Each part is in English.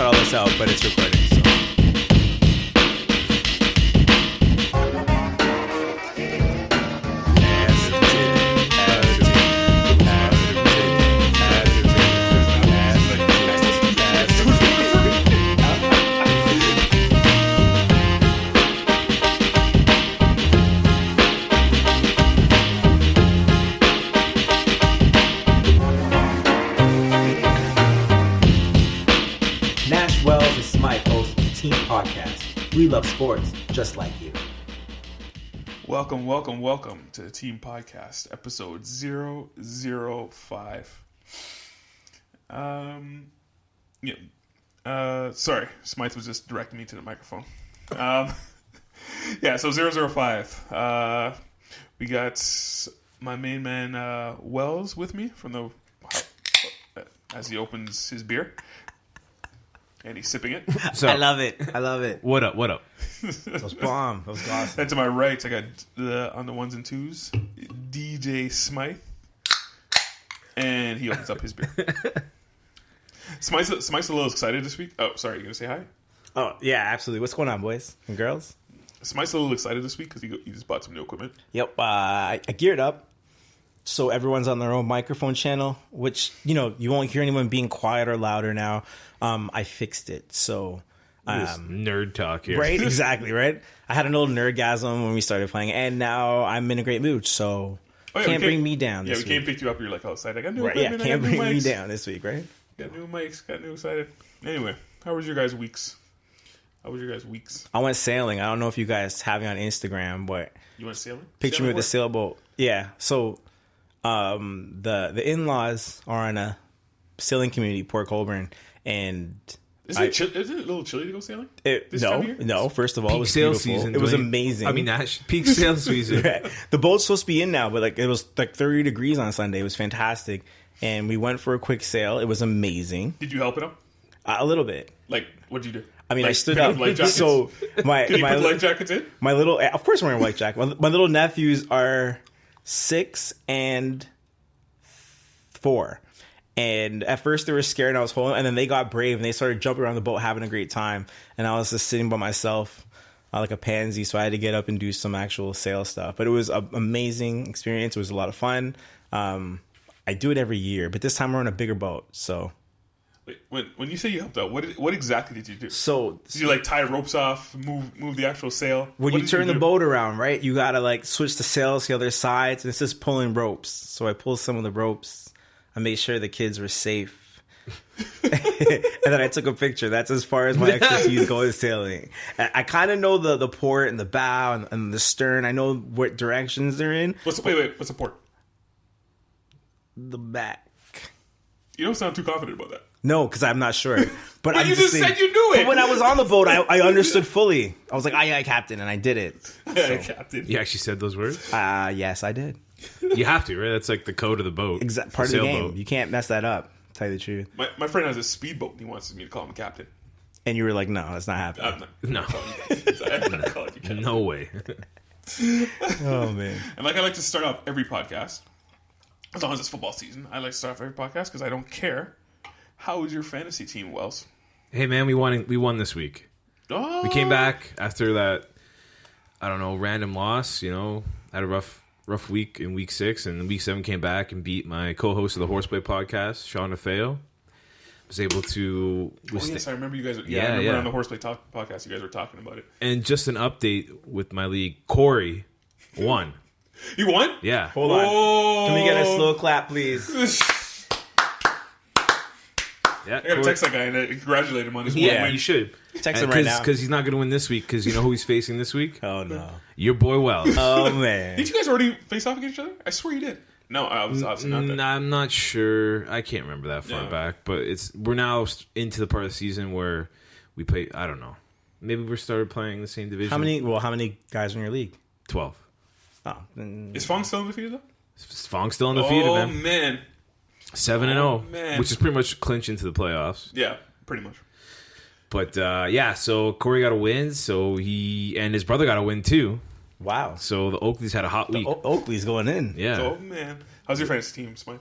cut all this out, but it's recording. So. We love sports just like you. Welcome to the Team Podcast, episode 005. Sorry, Smythe was just directing me to the microphone. So 005. We got my main man, Wells, with me from the as he opens his beer. And he's sipping it. So, I love it. What up? That was bomb. That was awesome. And to my right, I got on the ones and twos, DJ Smythe. And he opens up his beer. Smythe's a little excited this week. Oh, sorry, you going to say hi? Oh, yeah, absolutely. What's going on, boys and girls? Smythe's a little excited this week because he just bought some new equipment. Yep. I geared up. So everyone's on their own microphone channel, which, you won't hear anyone being quiet or louder now. I fixed it. So nerd talk here. Right? Exactly, right? I had an old nerdgasm when we started playing, and now I'm in a great mood. So can't bring me down this week. Yeah, we can't pick you up. You're like, oh, excited. I got new equipment. Yeah, can't bring me down this week, right? Got new mics. Got new excited. Anyway, how was your guys' weeks? I went sailing. I don't know if you guys have me on Instagram, but... You went sailing? Picture me with a sailboat. Yeah, so... the in-laws are in a sailing community, Port Colborne, and is it a little chilly to go sailing? No. First of all, peak it was sail beautiful. Season. It was amazing. I mean, peak sail season. Right. The boat's supposed to be in now, but it was 30 degrees on Sunday. It was fantastic, and we went for a quick sail. It was amazing. Did you help it out? A little bit. Like, what'd you do? I mean, I stood up. So Did you put life jackets in? Of course, I'm wearing life jacket. My little nephews are 6 and 4, and at first they were scared and I was holding, and then they got brave and they started jumping around the boat having a great time, and I was just sitting by myself like a pansy, so I had to get up and do some actual sail stuff. But it was an amazing experience. It was a lot of fun. I do it every year, but this time we're on a bigger boat. So wait, when you say you helped out, what exactly did you do? So did you tie ropes off, move the actual sail? When you turn the boat around, right, you gotta switch the sails to the other sides, and it's just pulling ropes. So I pulled some of the ropes. I made sure the kids were safe. And then I took a picture. That's as far as my expertise goes sailing. I kind of know the port and the bow and the stern. I know what directions they're in. What's the port? The back. You don't sound too confident about that. No, because I'm not sure. But you just said you knew it. But when I was on the boat, I understood fully. I was like, aye, Captain, and I did it. Aye, Captain. You actually said those words? Yes, I did. You have to, right? That's like the code of the boat. Part of the game. Boat. You can't mess that up, to tell you the truth. My friend has a speedboat, and he wants me to call him Captain. And you were like, no, that's not happening. No. No way. Oh, man. And I like to start off every podcast, as long as it's football season, I like to start off every podcast because I don't care. How is your fantasy team, Wells? Hey, man, we won this week. Oh. We came back after that, random loss, had a rough week in week 6, and in week 7 came back and beat my co-host of the Horseplay podcast, Sean DeFeo. Was able to... yes, I remember you guys... I remember on the Horseplay podcast you guys were talking about it. And just an update with my league, Corey won. You won? Yeah. Hold on. Can we get a slow clap, please? Yeah, I gotta text that guy and congratulate him on his win. Yeah, you should. Text him right now. Because he's not going to win this week, because you know who he's facing this week? Oh, no. Your boy Wells. Oh, man. Did you guys already face off against each other? I swear you did. No, I was obviously not there. I'm not sure. I can't remember that far back, but we're now into the part of the season where we play, I don't know. Maybe we started playing the same division. How many guys are in your league? 12. Oh. Is Fong still undefeated, though? Fong's still undefeated, man. Oh, man. 7-0, which is pretty much clinch into the playoffs. Yeah, pretty much. But, so Corey got a win, so he and his brother got a win, too. Wow. So the Oakleys had a hot week. Oakley's going in. Yeah. Oh, man. How's your fantasy team, Smythe?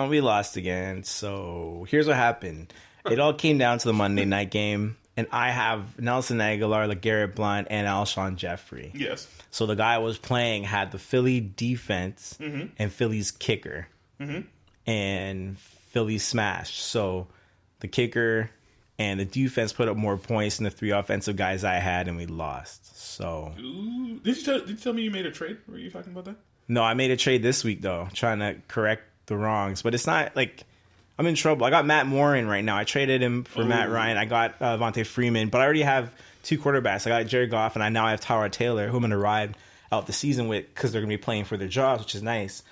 We lost again. So here's what happened. It all came down to the Monday night game, and I have Nelson Aguilar, LeGarrette Blount, and Alshon Jeffrey. Yes. So the guy I was playing had the Philly defense and Philly's kicker, and Philly smashed. So the kicker and the defense put up more points than the 3 offensive guys I had, and we lost. So Ooh. Did you tell me you made a trade? Were you talking about that? no, I made a trade this week though, trying to correct the wrongs. But it's not like I'm in trouble. I got Matt Moore in right now. I traded him for Matt Ryan. I got Vontae Freeman, but I already have 2 quarterbacks. I got Jared Goff, and I now have Tyrod Taylor, who I'm going to ride out the season with because they're going to be playing for their jobs, which is nice.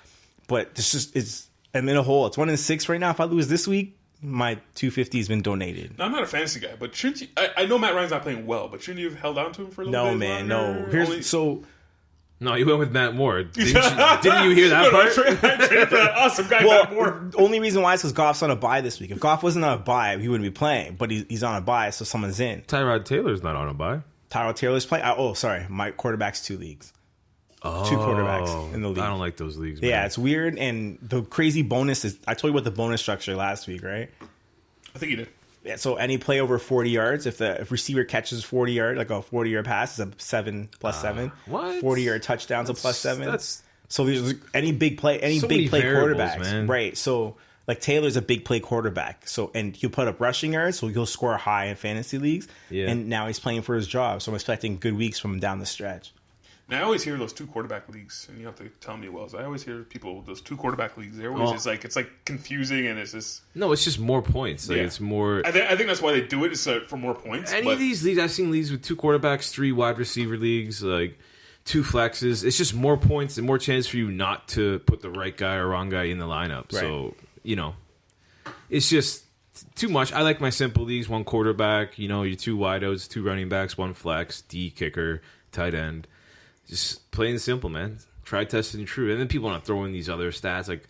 But this just is I'm in a hole. It's 1-6 right now. If I lose this week, my 250 has been donated. Now, I'm not a fantasy guy, but shouldn't you? I know Matt Ryan's not playing well, but shouldn't you have held on to him for a little bit? No, man, longer? no. No, you went with Matt Moore. Didn't you hear that part? I traded for that awesome guy, Matt Moore. The only reason why is because Goff's on a bye this week. If Goff wasn't on a bye, he wouldn't be playing. But he's on a bye, so someone's in. Tyrod Taylor's not on a bye. Tyrod Taylor's playing. Sorry, my quarterback's 2 leagues. 2 quarterbacks in the league. I don't like those leagues, man. Yeah, it's weird. And the crazy bonus is, I told you about the bonus structure last week, right? I think he did. Yeah, so any play over 40 yards, if receiver catches 40 yards, like a 40-yard pass, is a 7 plus 7. What? 40-yard touchdowns a plus 7. That's so there's any big play, so many quarterbacks, man. right? So like Taylor's a big play quarterback, so and he'll put up rushing yards, so he'll score high in fantasy leagues. Yeah. And now he's playing for his job, so I'm expecting good weeks from him down the stretch. Now, I always hear those 2 quarterback leagues, and you have to tell me, Wells. I always hear people those 2 quarterback leagues. They're always just like, it's like confusing, and it's just no, it's just more points. Like it's more. I think that's why they do it is for more points. Any of these leagues, I've seen leagues with 2 quarterbacks, 3 wide receiver leagues, like 2 flexes. It's just more points and more chance for you not to put the right guy or wrong guy in the lineup. Right. So it's just too much. I like my simple leagues: 1 quarterback, your 2 wideouts, 2 running backs, 1 flex, D kicker, tight end. Just plain and simple, man. Try testing and true. And then people want to throw in these other stats. Like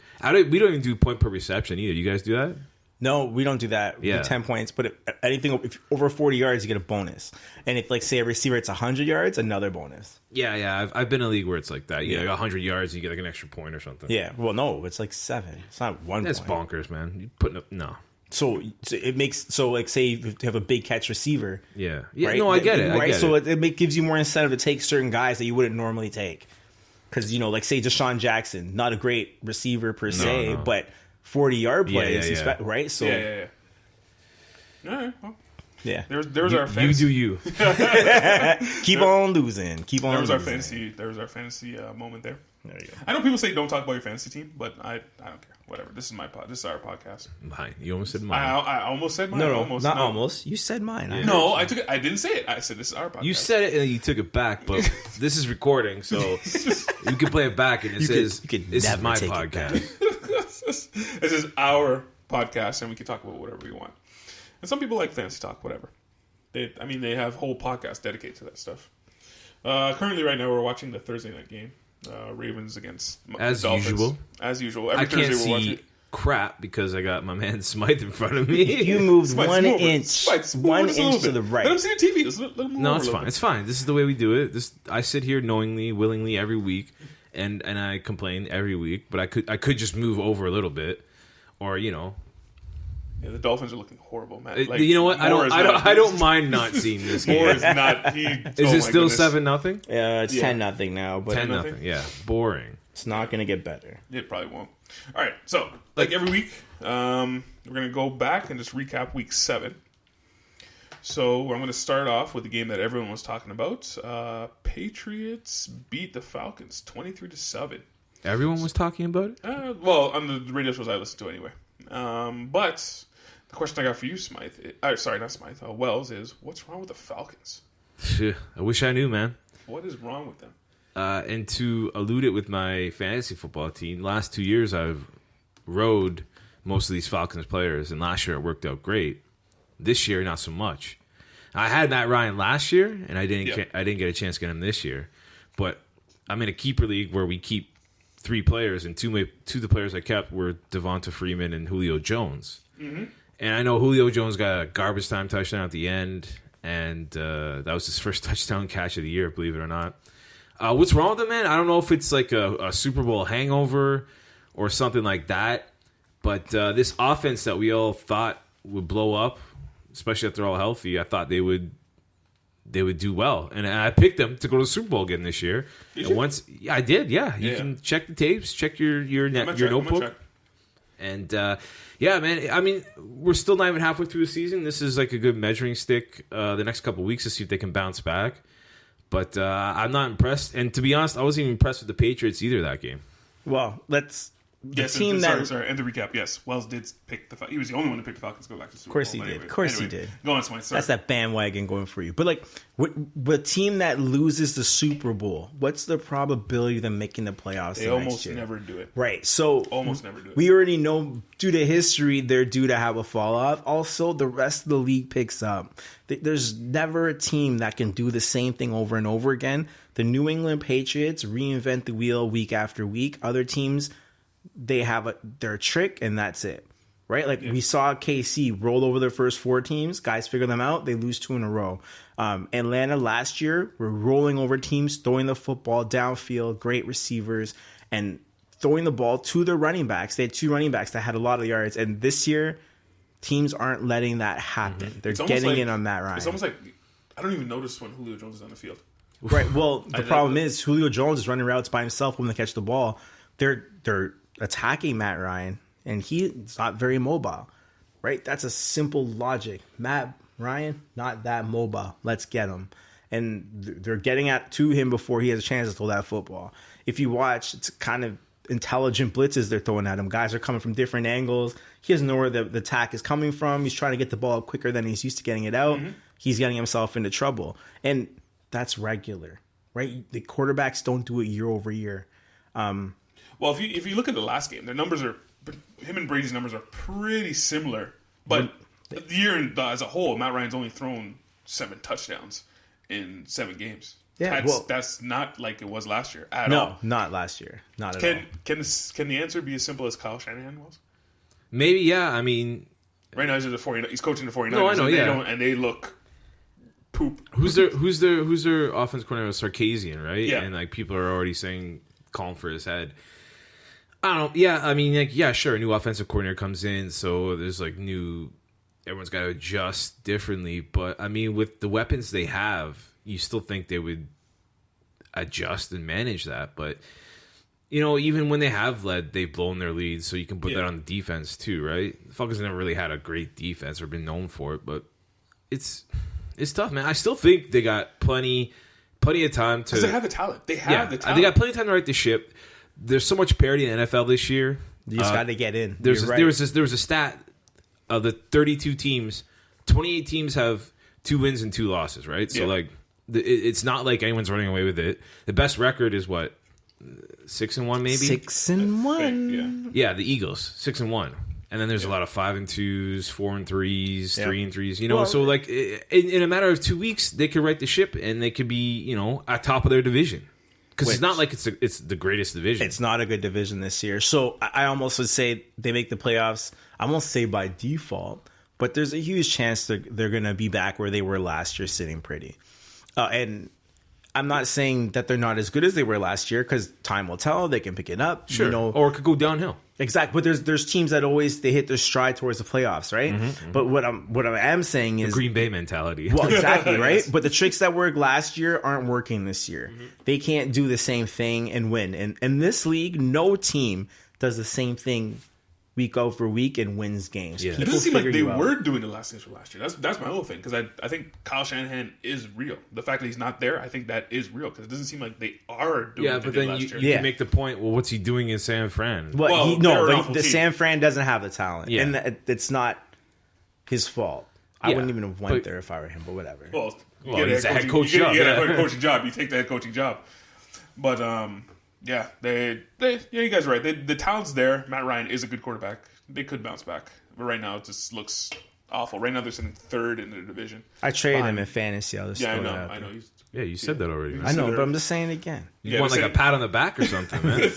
we don't even do point per reception either. You guys do that? No, we don't do that. We do 10 points, but if over 40 yards, you get a bonus. And if, like, say a receiver, it's 100 yards, another bonus. Yeah. I've been in a league where it's like that. Yeah, like 100 yards, you get like an extra point or something. Yeah. Well, no, it's like 7. It's not 1 That's point. bonkers, man. You putting up no. So it makes like say you have a big catch receiver. Yeah. Right? No, I get it. Right. So it gives you more incentive to take certain guys that you wouldn't normally take. Because like say Deshaun Jackson, not a great receiver per se, but 40-yard plays, right? So yeah. All right. Well, yeah. There's our fantasy. You do you. Keep on losing. Keep on. There losing. was our fantasy moment there. There you go. I know people say don't talk about your fantasy team, but I don't care. Whatever. This is my pod. This is our podcast. Mine. You almost said mine. I almost said mine. No, almost. Not almost. You said mine. Yeah. No, I took it. I didn't say it. I said this is our podcast. You said it and then you took it back, but this is recording, so you can play it back and it says this is my podcast. This is our podcast, and we can talk about whatever we want. And some people like fantasy talk, whatever. They have whole podcasts dedicated to that stuff. Currently, right now, we're watching the Thursday night game. Ravens against as Dolphins. usual. As usual. I Every can't Thursday we're watching see crap because I got my man Smythe in front of me. You moved Smythe, 1 move over. inch, Smythe, move 1 over just a inch little to bit. the right. Let him see the TV. Just let him move No, over it's a little fine. bit. It's fine. This is the way we do it. I sit here knowingly, willingly every week, and I complain every week. But I could just move over a little bit, or Yeah, the Dolphins are looking horrible, man. you know what? I don't mind not seeing this game. Moore is not. Is it still 7-0? It's 10-0 now, but 10-0. Yeah, boring. it's not going to get better. It probably won't. All right, so like every week, we're gonna go back and just recap week 7. So I'm going to start off with the game that everyone was talking about. Patriots beat the Falcons 23-7. Everyone was talking about it. Well, on the radio shows I listen to anyway. But the question I got for you, Wells, is what's wrong with the Falcons? I wish I knew, man. What is wrong with them? And to allude it with my fantasy football team, last 2 years I've rode most of these Falcons players, and last year it worked out great. This year, not so much. I had Matt Ryan last year, and I didn't get a chance to get him this year. But I'm in a keeper league where we keep 3 players, and two of the players I kept were Devonta Freeman and Julio Jones. Mm-hmm. And I know Julio Jones got a garbage time touchdown at the end, and that was his first touchdown catch of the year, believe it or not. What's wrong with him, man? I don't know if it's like a Super Bowl hangover or something like that. But this offense that we all thought would blow up, especially if they're all healthy. I thought they would do well, and I picked them to go to the Super Bowl again this year. I did. Yeah, you can check the tapes, check your notebook, and man. I mean, we're still not even halfway through the season. This is like a good measuring stick. The next couple of weeks to see if they can bounce back. But I'm not impressed, and to be honest, I wasn't even impressed with the Patriots either that game. Well, team sorry. And to recap, yes, Wells did pick the. He was the only one to pick the Falcons to go back to the Super Bowl. Of course he did. Go on, Smite. Sorry. That's that bandwagon going for you. But like, the team that loses the Super Bowl, what's the probability of them making the playoffs? They almost never do it. Right. So almost never do it. We already know due to history they're due to have a fall off. Also, the rest of the league picks up. There's never a team that can do the same thing over and over again. The New England Patriots reinvent the wheel week after week. Other teams, they have their trick, and that's it, right? Like we saw KC roll over their first 4 teams. Guys figure them out. They lose 2 in a row. Atlanta last year were rolling over teams, throwing the football downfield, great receivers, and throwing the ball to their running backs. They had 2 running backs that had a lot of yards. And this year, teams aren't letting that happen. Mm-hmm. They're getting in on Matt Ryan. It's almost like I don't even notice when Julio Jones is on the field. Right. Well, the problem is Julio Jones is running routes by himself when they catch the ball. They're attacking Matt Ryan, and he's not very mobile, right? That's a simple logic. Matt Ryan, not that mobile. Let's get him. And they're getting to him before he has a chance to throw that football. If you watch, it's kind of intelligent blitzes they're throwing at him. Guys are coming from different angles. He doesn't know where the attack is coming from. He's trying to get the ball quicker than he's used to getting it out. Mm-hmm. He's getting himself into trouble. And that's regular, right? The quarterbacks don't do it year over year. Well, if you look at the last game, their numbers him and Brady's numbers are pretty similar. But the year as a whole, Matt Ryan's only thrown 7 touchdowns in 7 games. Yeah, that's not like it was last year at all. No, not last year. Not at all. Can the answer be as simple as Kyle Shanahan was? Maybe, yeah. I mean, right now he's coaching the 49ers. No, I know, and they look poop. Who's their offense coordinator? Sarkisian, right? Yeah. And like people are already saying calling for his head. I don't know. Yeah, I mean, like, yeah, sure. A new offensive coordinator comes in, so there's like everyone's got to adjust differently. But I mean, with the weapons they have, you still think they would adjust and manage that. But even when they have led, they've blown their leads, so you can put that on the defense too, right? The Falcons never really had a great defense or been known for it, but it's tough, man. I still think they got plenty of time to. Because they have the talent. They have the talent. They got plenty of time to right the ship. There's so much parity in the NFL this year. You just got to get in. There was a stat of the 32 teams, 28 teams have 2 wins and 2 losses, right? So like, it's not like anyone's running away with it. The best record is what, 6-1 maybe. 6-1. Yeah, the Eagles 6-1, and then there's a lot of 5-2s, 4-3s, 3-3s. So like in a matter of 2 weeks, they could right the ship and they could be at top of their division. Because it's not like it's the greatest division. It's not a good division this year. So I almost would say they make the playoffs. I won't say by default, but there's a huge chance they're going to be back where they were last year, sitting pretty. And I'm not saying that they're not as good as they were last year, because time will tell. They can pick it up. Sure. Or it could go downhill. Exactly. But there's teams that they hit their stride towards the playoffs, right? Mm-hmm. But what I am saying is the Green Bay mentality. Well, exactly, right? Yes. But the tricks that worked last year aren't working this year. Mm-hmm. They can't do the same thing and win. And in this league, no team does the same thing week over week and wins games. Yeah. It doesn't seem like they were doing the last things from last year. That's my whole thing, because I think Kyle Shanahan is real. The fact that he's not there, I think that is real, because it doesn't seem like they are doing what they did last year. You make the point, well, what's he doing in San Fran? The San Fran doesn't have the talent. Yeah. And it's not his fault. I wouldn't even have went there if I were him, but whatever. Well, he's a head coach job. You get a head coaching job. You take the head coaching job. But, yeah, you guys are right. The talent's there. Matt Ryan is a good quarterback. They could bounce back. But right now, it just looks awful. Right now, they're sitting 3rd in the division. I traded him in fantasy. I know. You said that already. I know, but I'm just saying it again. You want like a pat on the back or something, man.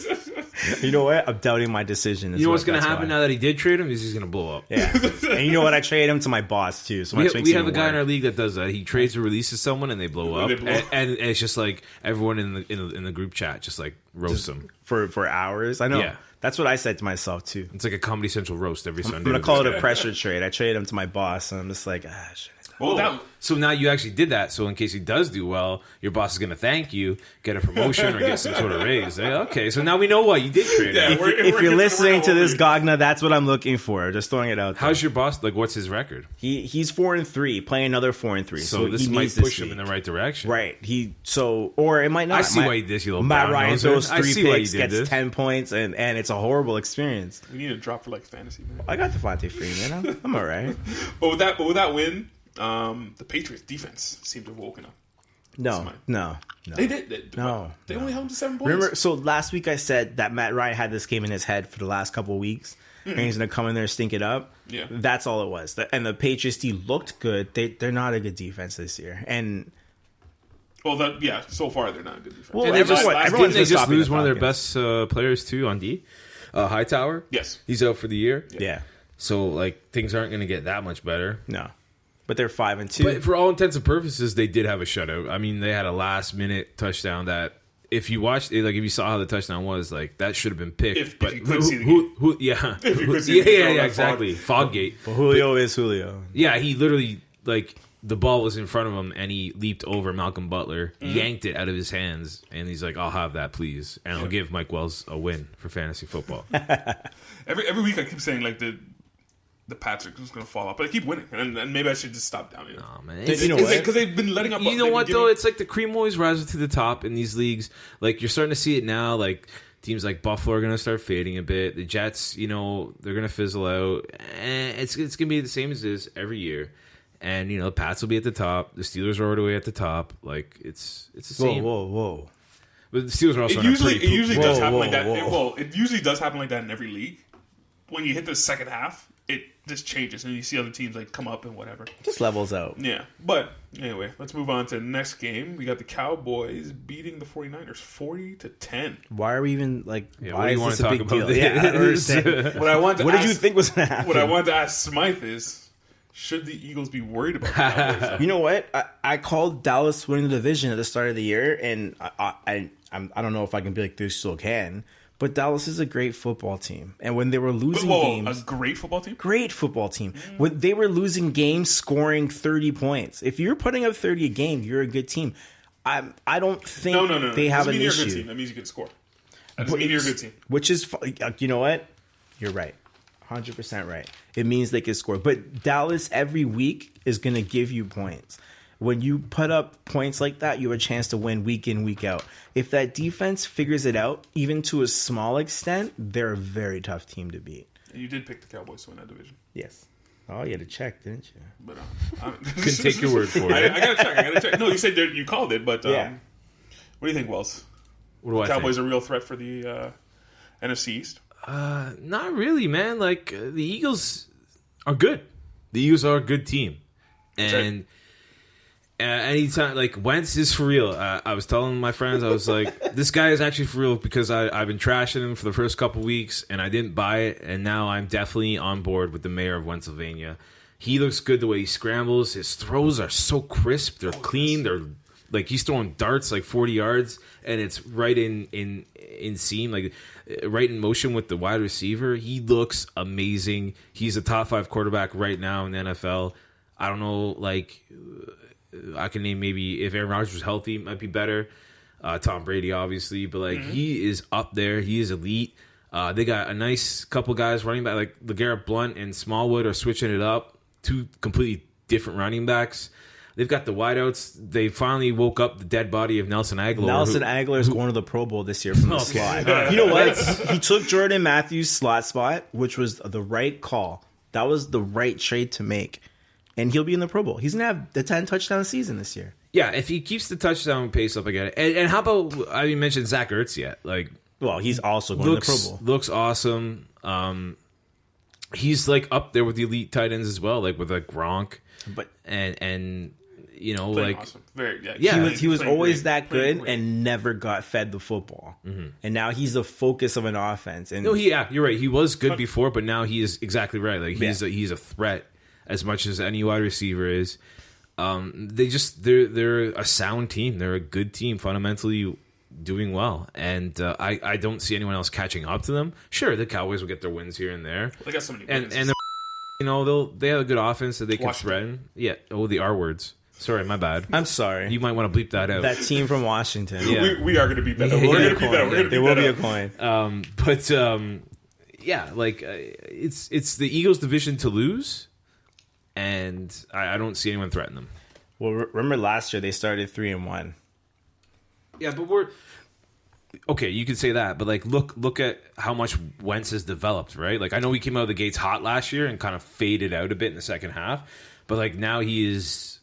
You know what? I'm doubting my decision. You know what's going to happen now that he did trade him is he's going to blow up. Yeah. And you know what? I traded him to my boss, too. So we have a guy in our league that does that. He trades or releases someone and they blow up. And it's just like everyone in the group chat just like roasts him. For hours. I know. Yeah. That's what I said to myself, too. It's like a Comedy Central roast every Sunday. I'm going to call it a pressure trade. I traded him to my boss, and I'm just like, shit. So now you actually did that. So in case he does do well, your boss is going to thank you, get a promotion, or get some sort of raise. Okay, so now we know why you did trade him. If you're listening to this, Gogna, that's what I'm looking for. Just throwing it out there. How's your boss? Like, what's his record? He's 4-3, playing another 4-3. So this might push him in the right direction. Right. Or it might not. I see why you did this, you little Matt Ryan throws 3 picks, gets this. 10 points, and it's a horrible experience. We need a drop for like fantasy, man. I got Devontae Freeman. I'm all right. But with that win, the Patriots defense seemed to have woken up. No. They did. They only held to 7 points. Remember, so last week I said that Matt Ryan had this game in his head for the last couple of weeks, and he's going to come in there and stink it up. Yeah. That's all it was. And the Patriots D looked good. They're not a good defense this year. And so far they're not a good defense. Well, And everyone's they just stopping lose the one of their Falcons. best players too on D. Hightower. Yes. He's out for the year. Yeah. So like things aren't going to get that much better. No. But they're 5-2. But for all intents and purposes, they did have a shutout. I mean, they had a last-minute touchdown that, if you watched it, like if you saw how the touchdown was, like that should have been picked. If but you could see the game. Yeah, If you could see the game, yeah, exactly. Foggate. Well, Julio is Julio. Yeah, he literally like the ball was in front of him, and he leaped over Malcolm Butler, yanked it out of his hands, and he's like, "I'll have that, please," and I'll give Mike Wells a win for fantasy football. Every week I keep saying like the Pats are just going to fall off, but I keep winning, and maybe I should just stop down here. Oh man, Because they've been letting up. You know what though? It's like the cream always rises to the top in these leagues. Like you're starting to see it now. Like teams like Buffalo are going to start fading a bit. The Jets, they're going to fizzle out. And it's going to be the same as this every year. And the Pats will be at the top. The Steelers are already at the top. Like it's the same. Whoa. But the Steelers are also It usually does happen like that. Whoa. It usually does happen like that in every league. When you hit the second half, it just changes, and you see other teams like come up and whatever. Just levels out. Yeah, but anyway, let's move on to the next game. We got the Cowboys beating the 49ers 40-10. Why are we even why what do you want is to this a talk big about deal? this? Yeah, I don't understand. What did you think was going to happen? What I wanted to ask Smythe is, should the Eagles be worried about the Cowboys? You know what? I called Dallas winning the division at the start of the year, and I don't know if I can be like, they still can. But Dallas is a great football team. And when they were losing games... A great football team? Great football team. When they were losing games scoring 30 points. If you're putting up 30 a game, you're a good team. I don't think No. they have an you're a good issue. team. That means you can score. That doesn't mean you're a good team. Which is... You know what? You're right. 100% right. It means they can score. But Dallas every week is going to give you points. When you put up points like that, you have a chance to win week in, week out. If that defense figures it out, even to a small extent, they're a very tough team to beat. And you did pick the Cowboys to win that division. Yes. Oh, you had to check, didn't you? But Can take your word for it. I gotta check. No, you said you called it, but Yeah. What do you think, Wells? What do I Cowboys think? a real threat for the NFC East? Not really, man. Like the Eagles are good. The Eagles are a good team, and anytime like Wentz is for real. I was telling my friends, I was like, this guy is actually for real because I've been trashing him for the first couple weeks, and I didn't buy it, and now I'm definitely on board with the mayor of Pennsylvania. He looks good the way he scrambles. His throws are so crisp. They're clean. They're like he's throwing darts like 40 yards, and it's right in seam, like right in motion with the wide receiver. He looks amazing. He's a top 5 quarterback right now in the NFL. I don't know, like I can name maybe if Aaron Rodgers was healthy, might be better. Tom Brady, obviously, but like he is up there. He is elite. They got a nice couple guys running back, like LeGarrette Blount and Smallwood are switching it up. 2 completely different running backs. They've got the wideouts. They finally woke up the dead body of Nelson Aguilar. Nelson Aguilar is going to the Pro Bowl this year from the slot. You know what? He took Jordan Matthews' slot spot, which was the right call. That was the right trade to make. And he'll be in the Pro Bowl. He's going to have the 10 touchdown season this year. Yeah, if he keeps the touchdown pace up, I get it. And how about, I didn't mention Zach Ertz yet. Like, well, he's also going to the Pro Bowl. Looks awesome. He's like up there with the elite tight ends as well, like with like Gronk. But And you know, Playing like awesome. Very, Yeah, He was playing always great, that playing good great. and never got fed the football. And now he's the focus of an offense. And no, you're right. He was good before, but now he is exactly right. Like he's a threat as much as any wide receiver is. They're a sound team. They're a good team, fundamentally doing well, and I don't see anyone else catching up to them. Sure, the Cowboys will get their wins here and there, They got so many and wins. and you know they have a good offense that they can Washington. threaten. Yeah. Oh, the R words. Sorry, my bad. I'm sorry. You might want to bleep that out. That team from Washington. Yeah. We are going to be better. There We're will going be to a be better. coin. We're going to There be will be better. a coin. Yeah, like it's the Eagles' division to lose, and I don't see anyone threaten them. Well, remember last year they started 3-1. Yeah, but we're okay. You could say that, but like look at how much Wentz has developed, right? Like I know we came out of the gates hot last year and kind of faded out a bit in the second half, but like now he is.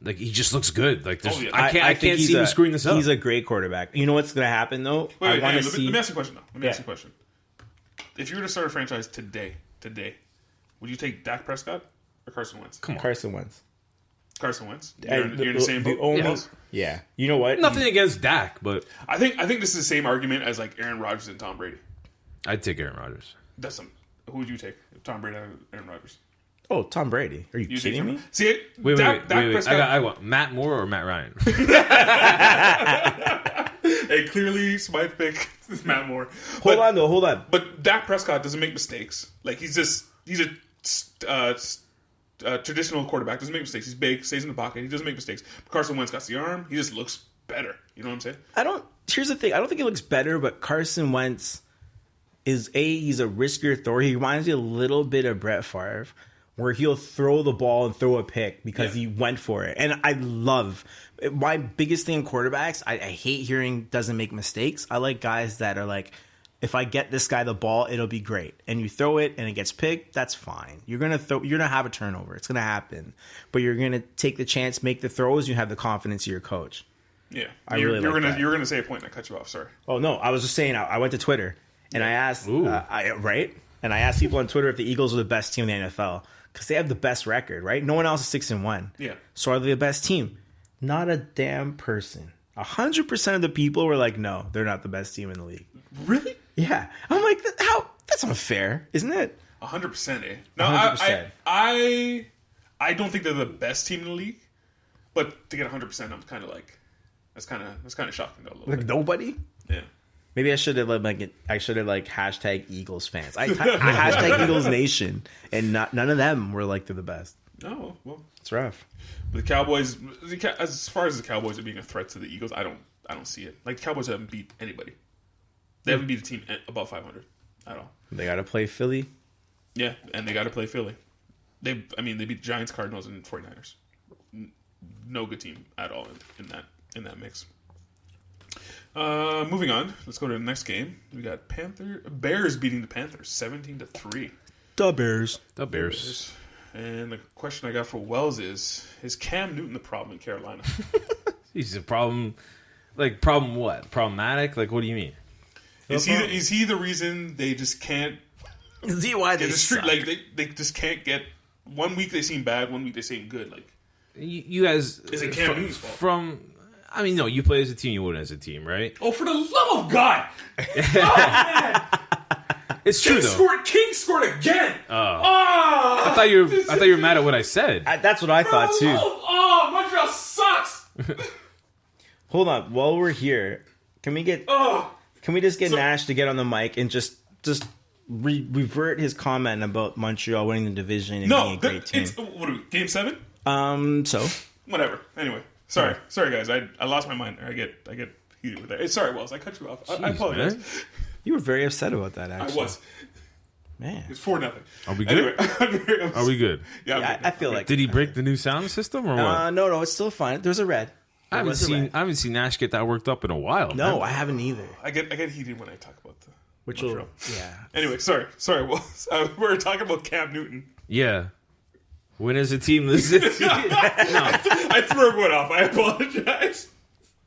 Like he just looks good. Like there's, yeah. I can't think see him screwing this up. He's a great quarterback. You know what's going to happen though? Wait, I want to let see. me ask you a question, though. Let me Yeah. ask you a question. If you were to start a franchise today, would you take Dak Prescott or Carson Wentz? Come on. Carson Wentz. Carson Wentz. You're in the same boat. only, Yes. yeah. You know what? Nothing against Dak, but I think this is the same argument as like Aaron Rodgers and Tom Brady. I'd take Aaron Rodgers. Who would you take? Tom Brady or Aaron Rodgers? Oh, Tom Brady. Are you You kidding me? See it? Wait. Dak Prescott. I want Matt Moore or Matt Ryan. Hey, clearly Smythe pick is Matt Moore. Hold on. But Dak Prescott doesn't make mistakes. Like he's a traditional quarterback. Doesn't make mistakes. He's big, stays in the pocket. He doesn't make mistakes. But Carson Wentz got the arm. He just looks better. You know what I'm saying? Here's the thing. I don't think he looks better, but Carson Wentz he's a riskier thrower. He reminds me a little bit of Brett Favre, where he'll throw the ball and throw a pick because he went for it. And I love my biggest thing in quarterbacks. I hate hearing doesn't make mistakes. I like guys that are like, if I get this guy the ball, it'll be great. And you throw it and it gets picked, that's fine. You're gonna have a turnover. It's gonna happen. But you're gonna take the chance, make the throws, you have the confidence of your coach. Yeah. You're gonna say a point and I cut you off. Sorry. Oh no, I was just saying I went to Twitter and I asked right? And I asked people on Twitter if the Eagles are the best team in the NFL. Because they have the best record, right? No one else is 6-1. Yeah. So are they the best team? Not a damn person. 100% of the people were like, no, they're not the best team in the league. Really? Yeah. I'm like, how? That's unfair, isn't it? 100%, eh? No, 100%. I don't think they're the best team in the league, but to get 100%, I'm kind of like, that's kind of shocking though. A little Like bit. nobody? Yeah. Maybe I should have hashtag Eagles fans. I hashtag Eagles Nation, and none of them were like they're the best. Oh well, It's rough. but the Cowboys, as far as the Cowboys are being a threat to the Eagles, I don't see it. Like the Cowboys haven't beat anybody. They haven't beat a team above 500 at all. They got to play Philly. Yeah, and they got to play Philly. They beat Giants, Cardinals, and 49ers. No good team at all in that mix. Moving on, let's go to the next game. We got Bears beating the Panthers 17-3. The Bears. The Bears. And the question I got for Wells is Cam Newton the problem in Carolina? He's a problem. Like problem what? Problematic? Like what do you mean? Is he the reason they just can't Is he why they get a streak? suck? Like they just can't get. 1 week they seem bad, 1 week they seem good. Like You guys Is it Cam Newton's fault? No, you play as a team, you wouldn't as a team, right? oh, for the love of God! Oh man! It's true though. King scored again. I thought you were mad at what I said. That's what I thought too. Oh, Montreal sucks. Hold on, while we're here, can we just get Nash to get on the mic and just revert his comment about Montreal winning the division and being a great team? It's what are we, Game 7? So Whatever. Anyway, sorry guys. I lost my mind there. I get heated with that. Hey, sorry, Wells. I cut you off. I apologize. Man. You were very upset about that. I Actually, was. man. It's 4-0. Are we good? Anyway, I'm very upset. Are we good? Yeah, I'm Yeah, good. I feel like. Did he break the new sound system or what? No, it's still fine. There's a red. I haven't seen Nash get that worked up in a while. No, man. I haven't either. I get heated when I talk about the Which Montreal. will, yeah. Anyway, sorry. Wells. We were talking about Cam Newton. Yeah. Win as a team, lose as a team. I threw everyone off. I apologize.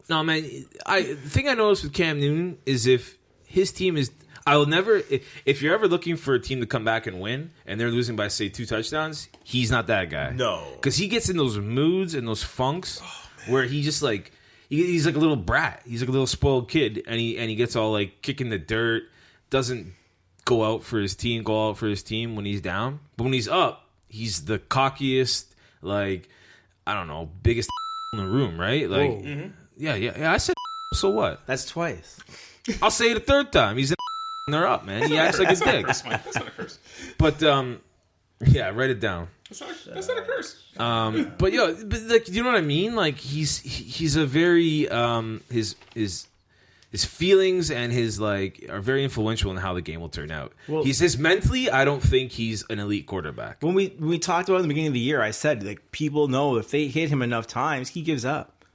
No, man. The thing I noticed with Cam Newton is if his team is, I will never. If you're ever looking for a team to come back and win, and they're losing by say 2 touchdowns, he's not that guy. No, because he gets in those moods and those funks where he just like he's like a little brat. He's like a little spoiled kid, and he gets all like kicking the dirt. Doesn't go out for his team when he's down, but when he's up, he's the cockiest, like I don't know, biggest in the room, right? Like, yeah. I said, so what? that's twice. I'll say it a third time. He's in they're up, man. He acts like a dick. That's not a curse. But yeah, write it down. That's not a curse. But like, you know what I mean? Like he's a very his feelings and his like are very influential in how the game will turn out. Well, his mentally, I don't think he's an elite quarterback. When we talked about it in the beginning of the year, I said like people know if they hit him enough times, he gives up.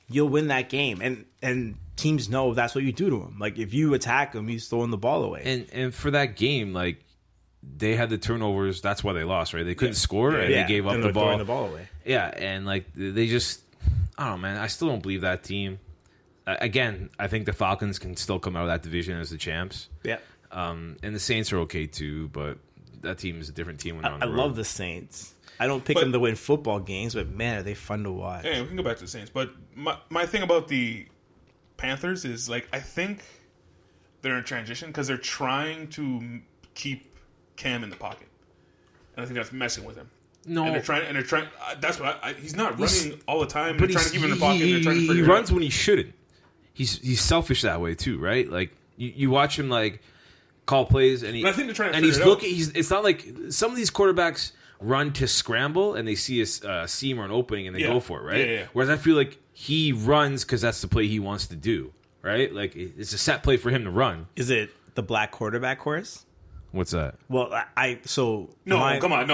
You'll win that game, and teams know that's what you do to him. Like if you attack him, he's throwing the ball away. And for that game, like they had the turnovers. That's why they lost, right? They couldn't score, and they gave up the ball. Throwing the ball away. Yeah, and like they just, I don't know, man. I still don't believe that team. Again, I think the Falcons can still come out of that division as the champs. Yeah. And the Saints are okay too, but that team is a different team when they're on I the road. love the Saints. I don't pick them to win football games, but man, are they fun to watch. Yeah, we can go back to the Saints. But my thing about the Panthers is, like, I think they're in transition because they're trying to keep Cam in the pocket. And I think that's messing with him. No. And they're trying, that's what he's not running all the time. They're trying to keep him in the pocket. He, and they're trying to figure he it runs out. when he shouldn't. He's selfish that way too, right? Like you watch him like call plays and But I think they're trying to and he's figure it out. looking. It's not like some of these quarterbacks run to scramble and they see a seam or an opening and they go for it, right? Yeah. Whereas I feel like he runs because that's the play he wants to do, right? Like it's a set play for him to run. Is it the black quarterback course? What's that? Well, Come on.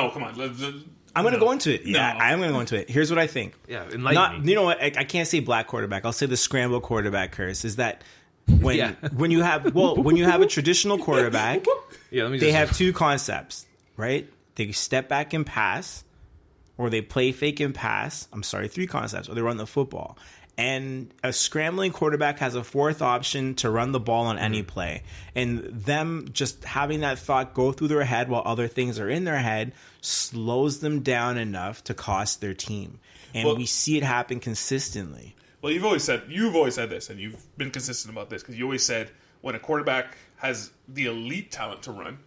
I'm going to go into it. Yeah, I'm going to go into it. Here's what I think. Yeah, enlighten me. You know what? I can't say black quarterback. I'll say the scramble quarterback curse is that when you have a traditional quarterback, they have two concepts, right? They step back and pass, or they play fake and pass. I'm sorry, 3 concepts, or they run the football. And a scrambling quarterback has a fourth option to run the ball on any play. And them just having that thought go through their head while other things are in their head slows them down enough to cost their team. And we see it happen consistently. Well, you've always said this, and you've been consistent about this, because you always said when a quarterback has the elite talent to run,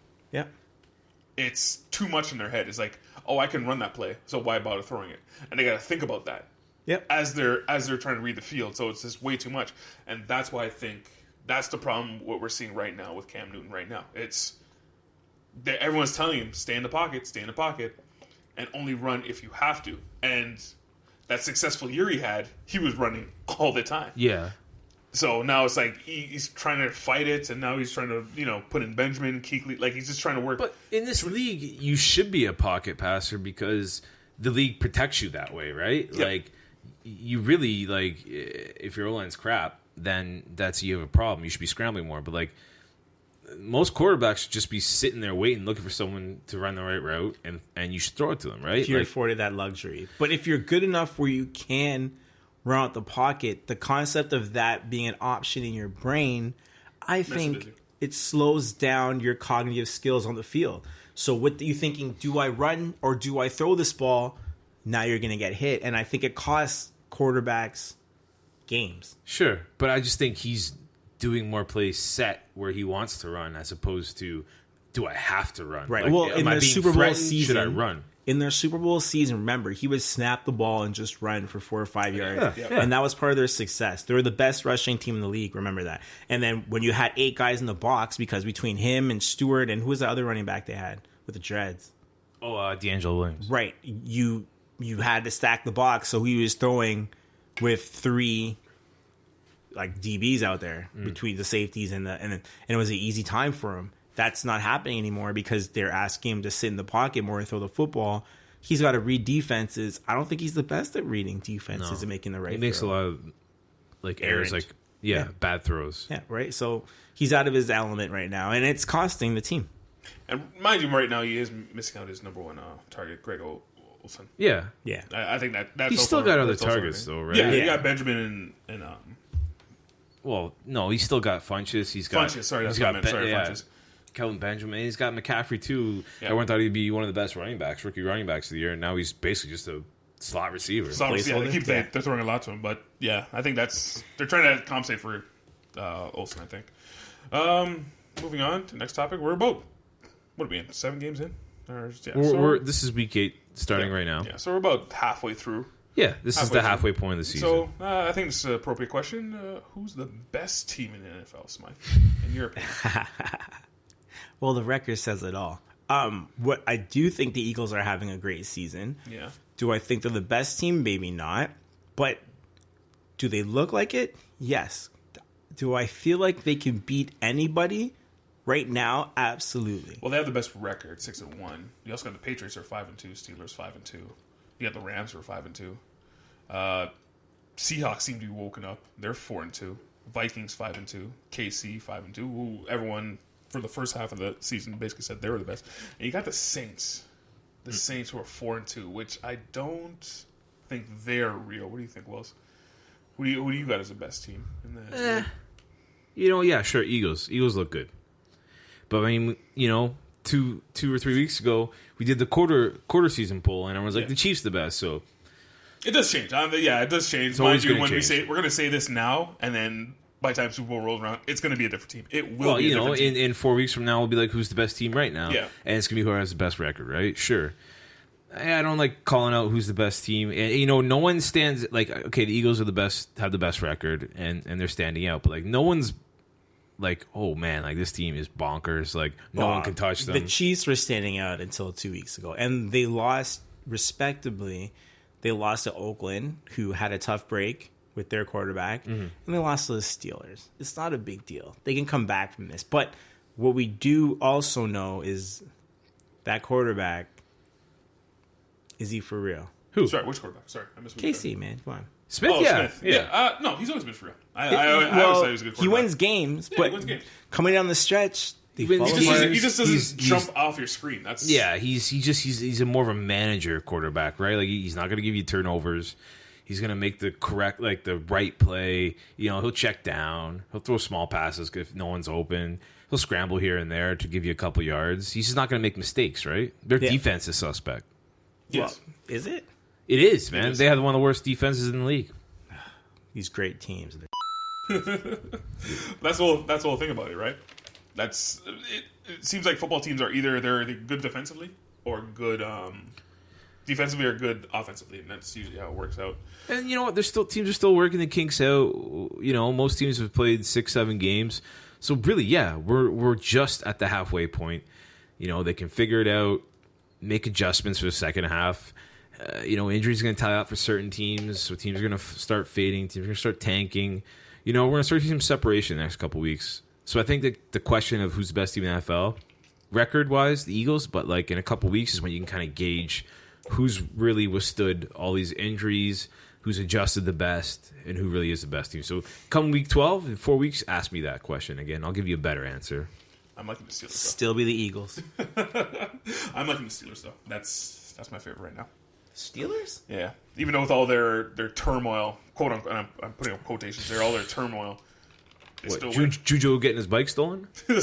it's too much in their head. It's like, oh, I can run that play, so why bother throwing it? And they got to think about that. Yep. As they're trying to read the field, so it's just way too much, and that's why I think that's the problem. What we're seeing right now with Cam Newton right now, everyone's telling him stay in the pocket, and only run if you have to. And that successful year he had, he was running all the time. Yeah. So now it's like he's trying to fight it, and now he's trying to put in Benjamin, Kuechly, like he's just trying to work. But in this league, you should be a pocket passer because the league protects you that way, right? Yep. Like. You really, like, if your O-line's crap, then you have a problem. You should be scrambling more. But, like, most quarterbacks should just be sitting there waiting, looking for someone to run the right route, and you should throw it to them, right? If you're afforded that luxury. But if you're good enough where you can run out the pocket, the concept of that being an option in your brain, I think it slows down your cognitive skills on the field. So what are you thinking? Do I run or do I throw this ball? Now you're going to get hit. And I think it costs quarterbacks games. Sure. But I just think he's doing more plays set where he wants to run as opposed to, do I have to run? Right. Like, well, in their Super Bowl season, should I run? In their Super Bowl season, remember, he would snap the ball and just run for 4 or 5 yards. Yeah. And that was part of their success. They were the best rushing team in the league, remember that. And then when you had 8 guys in the box, because between him and Stewart, and who was the other running back they had with the dreads? Oh, D'Angelo Williams. Right. You had to stack the box, so he was throwing with 3 like DBs out there between the safeties and it was an easy time for him. That's not happening anymore because they're asking him to sit in the pocket more and throw the football. He's got to read defenses. I don't think he's the best at reading defenses and making the right. He makes throw. a lot of like errors, like bad throws. Yeah, right. So he's out of his element right now, and it's costing the team. And mind you, right now he is missing out his number 1 target, Greg Olsen. Yeah. I think that's He's still got other targets though, right? Yeah, you got Benjamin and Well, no, he's still got Funchess. He's got Funchess, sorry, that's he's what I got meant. Sorry, Funchess. Kelvin Benjamin. He's got McCaffrey too. Yeah. Everyone thought he'd be one of the best running backs, rookie running backs of the year. And now he's basically just a slot receiver. So, yeah, they're throwing a lot to him, but yeah, I think they're trying to compensate for Olsen. I think. Moving on to the next topic, we're about what are we in 7 games in? This is week 8 starting right now. Yeah, so we're about halfway through. Yeah, this is the halfway point of the season. So I think this is an appropriate question. Who's the best team in the NFL, Smythe, in your opinion? Well, the record says it all. What I do think the Eagles are having a great season. Yeah. Do I think they're the best team? Maybe not. But do they look like it? Yes. Do I feel like they can beat anybody right now? Absolutely. Well, they have the best record, 6-1. You also got the Patriots are 5-2, Steelers 5-2. You got the Rams who are 5-2. Seahawks seem to be woken up. They're 4-2. Vikings 5-2. KC 5-2. Who everyone for the first half of the season basically said they were the best. And you got the Saints. The Saints who are 4-2, which I don't think they're real. What do you think, Wells? Who do you got as the best team in the? Yeah, sure. Eagles look good, but I mean, 2 or 3 weeks ago we did the quarter season poll, and I was like, the Chiefs the best. So it does change. It does change. Mind you, when we say we're going to say this now, and then by the time Super Bowl rolls around, it's going to be a different team. It will be a different team. In 4 weeks from now, we'll be like, who's the best team right now? Yeah, and it's going to be who has the best record, right? Sure. I don't like calling out who's the best team. And, no one stands like, okay, the Eagles are the best, have the best record, and they're standing out. But like, no one's like, oh man, like this team is bonkers. Like no one can touch them. The Chiefs were standing out until 2 weeks ago, and they lost respectably. They lost to Oakland, who had a tough break with their quarterback, and they lost to the Steelers. It's not a big deal. They can come back from this. But what we do also know is that quarterback, is he for real? Who? Sorry, which quarterback? Sorry, I missed. KC, man, come on. Smith, Smith. No, he's always been for real. I always say he was a good quarterback. He wins games, but he wins games. Coming down the stretch, he just doesn't jump off your screen. That's he's a more of a manager quarterback, right? Like he's not going to give you turnovers. He's going to make the right play. He'll check down. He'll throw small passes if no one's open. He'll scramble here and there to give you a couple yards. He's just not going to make mistakes, right? Their defense is suspect. Yes. Well, is it? It is, man. They have one of the worst defenses in the league. These great teams. That's the whole thing about it, right? That's it. It seems like football teams are either they're good defensively or good defensively or good offensively, and that's usually how it works out. And you know what? Teams are still working the kinks out. Most teams have played 6-7 games, so really, yeah, we're just at the halfway point. They can figure it out, make adjustments for the second half. Injuries are going to tie up for certain teams, so teams are going to start fading. Teams are going to start tanking. We're going to start seeing some separation in the next couple weeks. So I think that the question of who's the best team in the NFL, record-wise, the Eagles, but like in a couple weeks is when you can kind of gauge who's really withstood all these injuries, who's adjusted the best, and who really is the best team. So come week 12, in 4 weeks, ask me that question again. I'll give you a better answer. I'm liking the Steelers, though. Still be the Eagles. I'm liking the Steelers, though. That's my favorite right now. Steelers? Yeah. Even though with all their turmoil, quote unquote, and I'm putting up quotations there, all their turmoil, they still win. Juju getting his bike stolen? They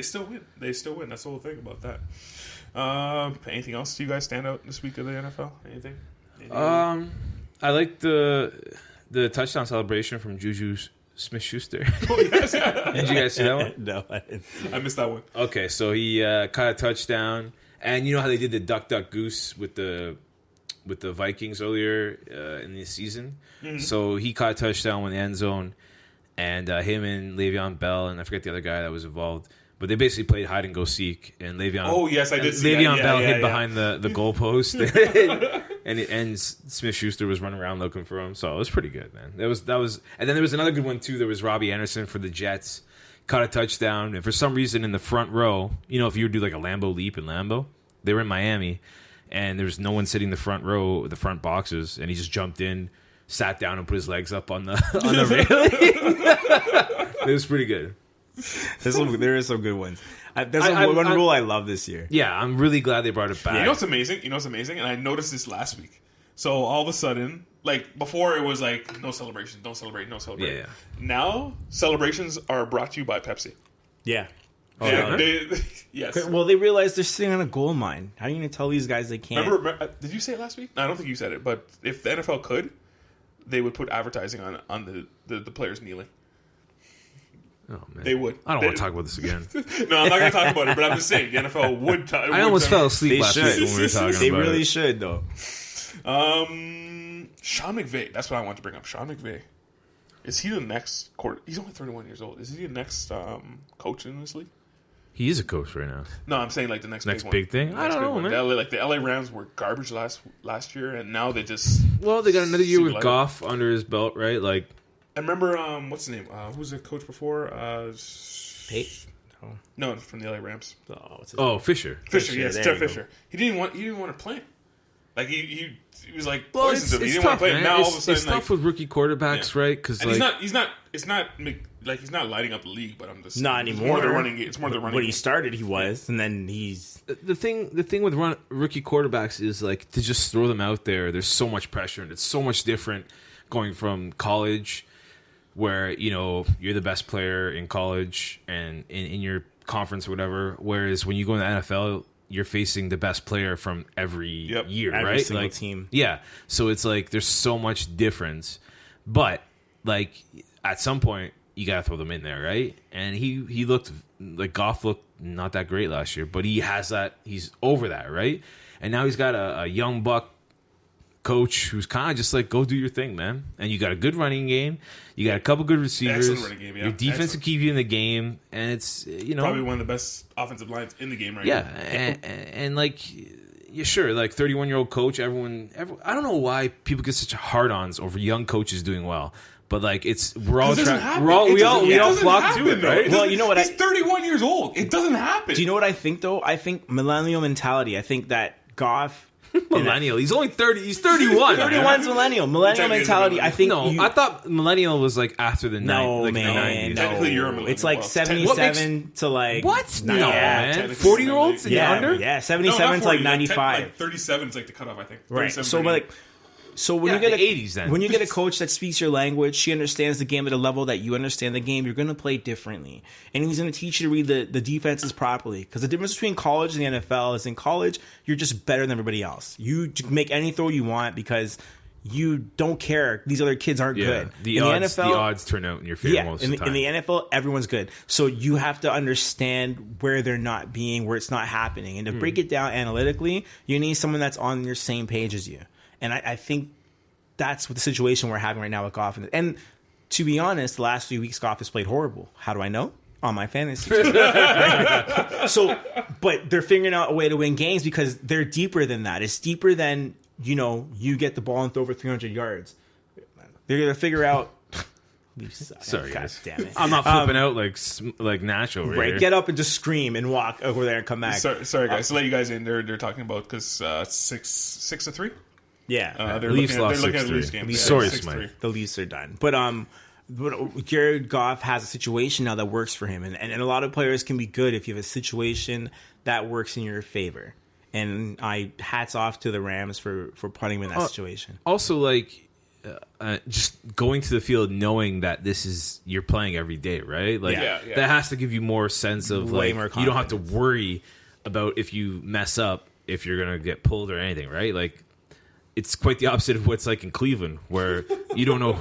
still win. That's the whole thing about that. Anything else? Do you guys stand out this week of the NFL? Anything? I like the touchdown celebration from Juju Smith-Schuster. Oh, yes. Did you guys see that one? No, I didn't. I missed that one. Okay, so he caught a touchdown. And you know how they did the duck, duck, goose with the Vikings earlier in the season? Mm-hmm. So he caught a touchdown in the end zone, and him and Le'Veon Bell, and I forget the other guy that was involved, but they basically played hide and go seek. And Le'Veon, oh yes, I did see Le'Veon that. Bell hid behind the goalpost, and Smith-Schuster was running around looking for him. So it was pretty good, man. That was, and then there was another good one too. There was Robbie Anderson for the Jets. Caught a touchdown, and for some reason in the front row, if you would do like a Lambeau leap in Lambeau, they were in Miami, and there was no one sitting in the front row, the front boxes, and he just jumped in, sat down, and put his legs up on the railing. It was pretty good. There is some good ones. There's one rule I love this year. Yeah, I'm really glad they brought it back. Yeah, you know what's amazing? And I noticed this last week. So all of a sudden, like before it was like no celebration, don't celebrate, no celebrate. Yeah. Now celebrations are brought to you by Pepsi. Yeah. Yes. Well, they realize they're sitting on a gold mine. How are you going to tell these guys they can't? Remember, did you say it last week? No, I don't think you said it. But if the NFL could, they would put advertising on the players kneeling. Oh man, They would. I don't want to talk about this again. No, I'm not going to talk about it. But I'm just saying the NFL would. I almost fell asleep They last should. week when we were talking They about really it. should, though. Sean McVay. That's what I want to bring up. Sean McVay. Is he the next court? He's only 31 years old. Is he the next coach in this league? He is a coach right now. No, I'm saying like the next big thing? I don't know, man. The LA Rams were garbage last year, and now they just. Well, they got another year with lighter. Goff under his belt, right? Like, I remember what's his name? Who was the coach before? Pate? No, from the LA Rams. Fisher. Fisher, yes, there Jeff you go. Fisher. He didn't want to play. Like he was like Well, poison to me. He didn't want tough, to play. man. Now all of a sudden, it's tough with rookie quarterbacks, right? Because and like, he's not like he's not lighting up the league. But I'm just Not it's anymore. more the running game. It's more the running. When he game. started, he was, and then he's the thing with rookie quarterbacks is like to just throw them out there. There's so much pressure, and it's so much different going from college, where you're the best player in college and in your conference or whatever. Whereas when you go in the NFL, you're facing the best player from every year, every right? single Like team. Yeah. So it's like there's so much difference, but like at some point you gotta throw them in there, right? And he looked like Goff looked not that great last year, but he has that. He's over that, right? And now he's got a young buck coach who's kind of just like, go do your thing, man. And you got a good running game. You got a couple good receivers. Excellent running game, yeah. Your defense Excellent. will keep you in the game, and it's Probably one of the best offensive lines in the game right yeah, now. and like, yeah, sure, like 31-year-old coach. Everyone, I don't know why people get such hard-ons over young coaches doing well, but like we're all trying. We all flock to it, right? Well, you know what? He's 31 years old. It doesn't happen. Do you know what I think, though? I think millennial mentality. I think that Goff. Millennial. He's only 30. He's 31. 31's millennial. Millennial Technically, mentality. I think. No, I thought millennial was like after the No, the man. 90s. No. Technically, you're a millennial. It's like Well, 77 to like. What? Yeah, No, man. technically 40-year-olds and Yeah, under? yeah. No, 77 not to like 40, 95. Like 37 is like the cutoff, I think. Right. 37, So, 38. so when Yeah, you get the 80s then. when you get a coach that speaks your language, she understands the game at a level that you understand the game. You're going to play differently, and he's going to teach you to read the defenses properly. Because the difference between college and the NFL is in college, you're just better than everybody else. You make any throw you want because you don't care. These other kids aren't Yeah, good. the In odds, NFL, the odds turn out in your favor most of the time. in the NFL, everyone's good. So you have to understand where they're not being, where it's not happening. And to break it down analytically, you need someone that's on your same page as you. And I think that's what the situation we're having right now with Goff. And to be honest, the last few weeks, Goff has played horrible. How do I know? On my fantasy team. But they're figuring out a way to win games because they're deeper than that. It's deeper than, you get the ball and throw over 300 yards. They're going to figure out. Sorry, God guys. damn it. I'm not flipping out like Nash over Right, here. get up and just scream and walk over there and come back. Sorry, guys. To let you guys in, they're talking about because 6-3. Yeah, They're Leafs looking at, lost they're looking at the 6-3. Leafs game. Sorry, 6-3. Smite. the Leafs are done. But Jared Goff has a situation now that works for him, and a lot of players can be good if you have a situation that works in your favor. And hats off to the Rams for putting him in that situation. Also, like, just going to the field knowing that you're playing every day, right? Like, Yeah. that has to give you more sense of Way like more you don't have to confidence. worry about if you mess up, if you're gonna get pulled or anything, right? Like, it's quite the opposite of what's like in Cleveland, where you don't know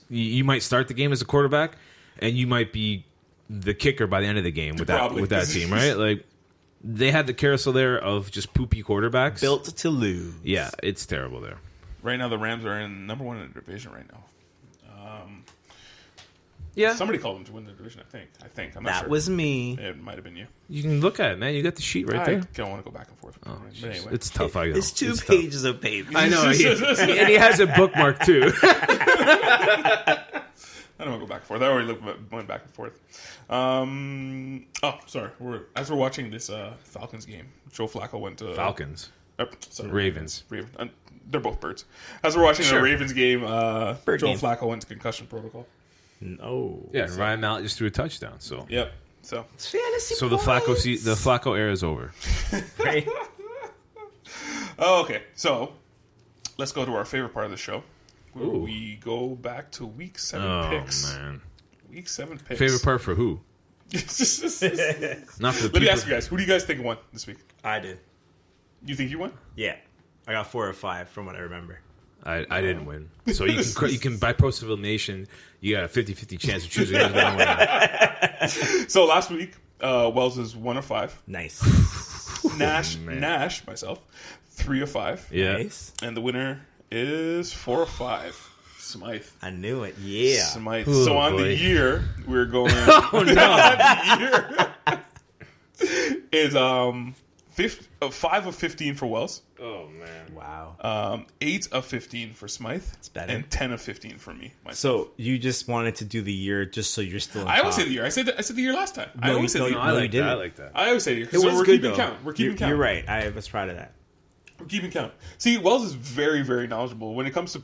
you might start the game as a quarterback, and you might be the kicker by the end of the game with Probably. that team, right? Like, they had the carousel there of just poopy quarterbacks. Built to lose. Yeah, it's terrible there. Right now, the Rams are in number one in the division right now. Yeah, Somebody called them to win the division, I think. I'm not That sure. was me. It might have been you. you can look at it, man. You got the sheet right I there. don't want to go back and forth. Oh, But jeez. anyway. It's tough. I know. It's 2 It's tough. pages of paper. I know, and he has a bookmark too. I don't want to go back and forth. I already went back and forth. Sorry. As we're watching this Falcons game, Joe Flacco went to Falcons, sorry, Ravens. They're both birds. As we're watching Sure. the Ravens game, Joe game. Flacco went to concussion protocol. No. Yeah, and Ryan Mallett just threw a touchdown. So, Yep. So Fantasy so the Flacco era is over. Right? okay. So let's go to our favorite part of the show, where Ooh. we go back to week 7 Oh picks. man. Week 7 picks. Favorite part for who? Let Not for the me people. ask you guys. Who do you guys think won this week? I did. You think you won? Yeah. I got 4 or 5 from what I remember. I didn't win. So you can by process of elimination, you got a 50-50 chance of choosing who's going to win. So last week, Wells is 1 of 5. Nice. Nash, myself, 3 of 5. Yeah. Nice. And the winner is 4 of 5. Smythe. I knew it. Yeah. Smythe. Oh, So on boy. the year, we're going. Oh no. The year is 5 of 15 for Wells. Oh man. Wow. 8 of 15 for Smythe. It's better. And 10 of 15 for me. Myself. So you just wanted to do the year just so you're still. I always say the year. I said the year last time. I always say the year. I like didn't. that. I like that. I always say the year. It was we're good keeping though. count. We're keeping count. You're right. I was proud of that. We're keeping count. See, Wells is very, very knowledgeable when it comes to.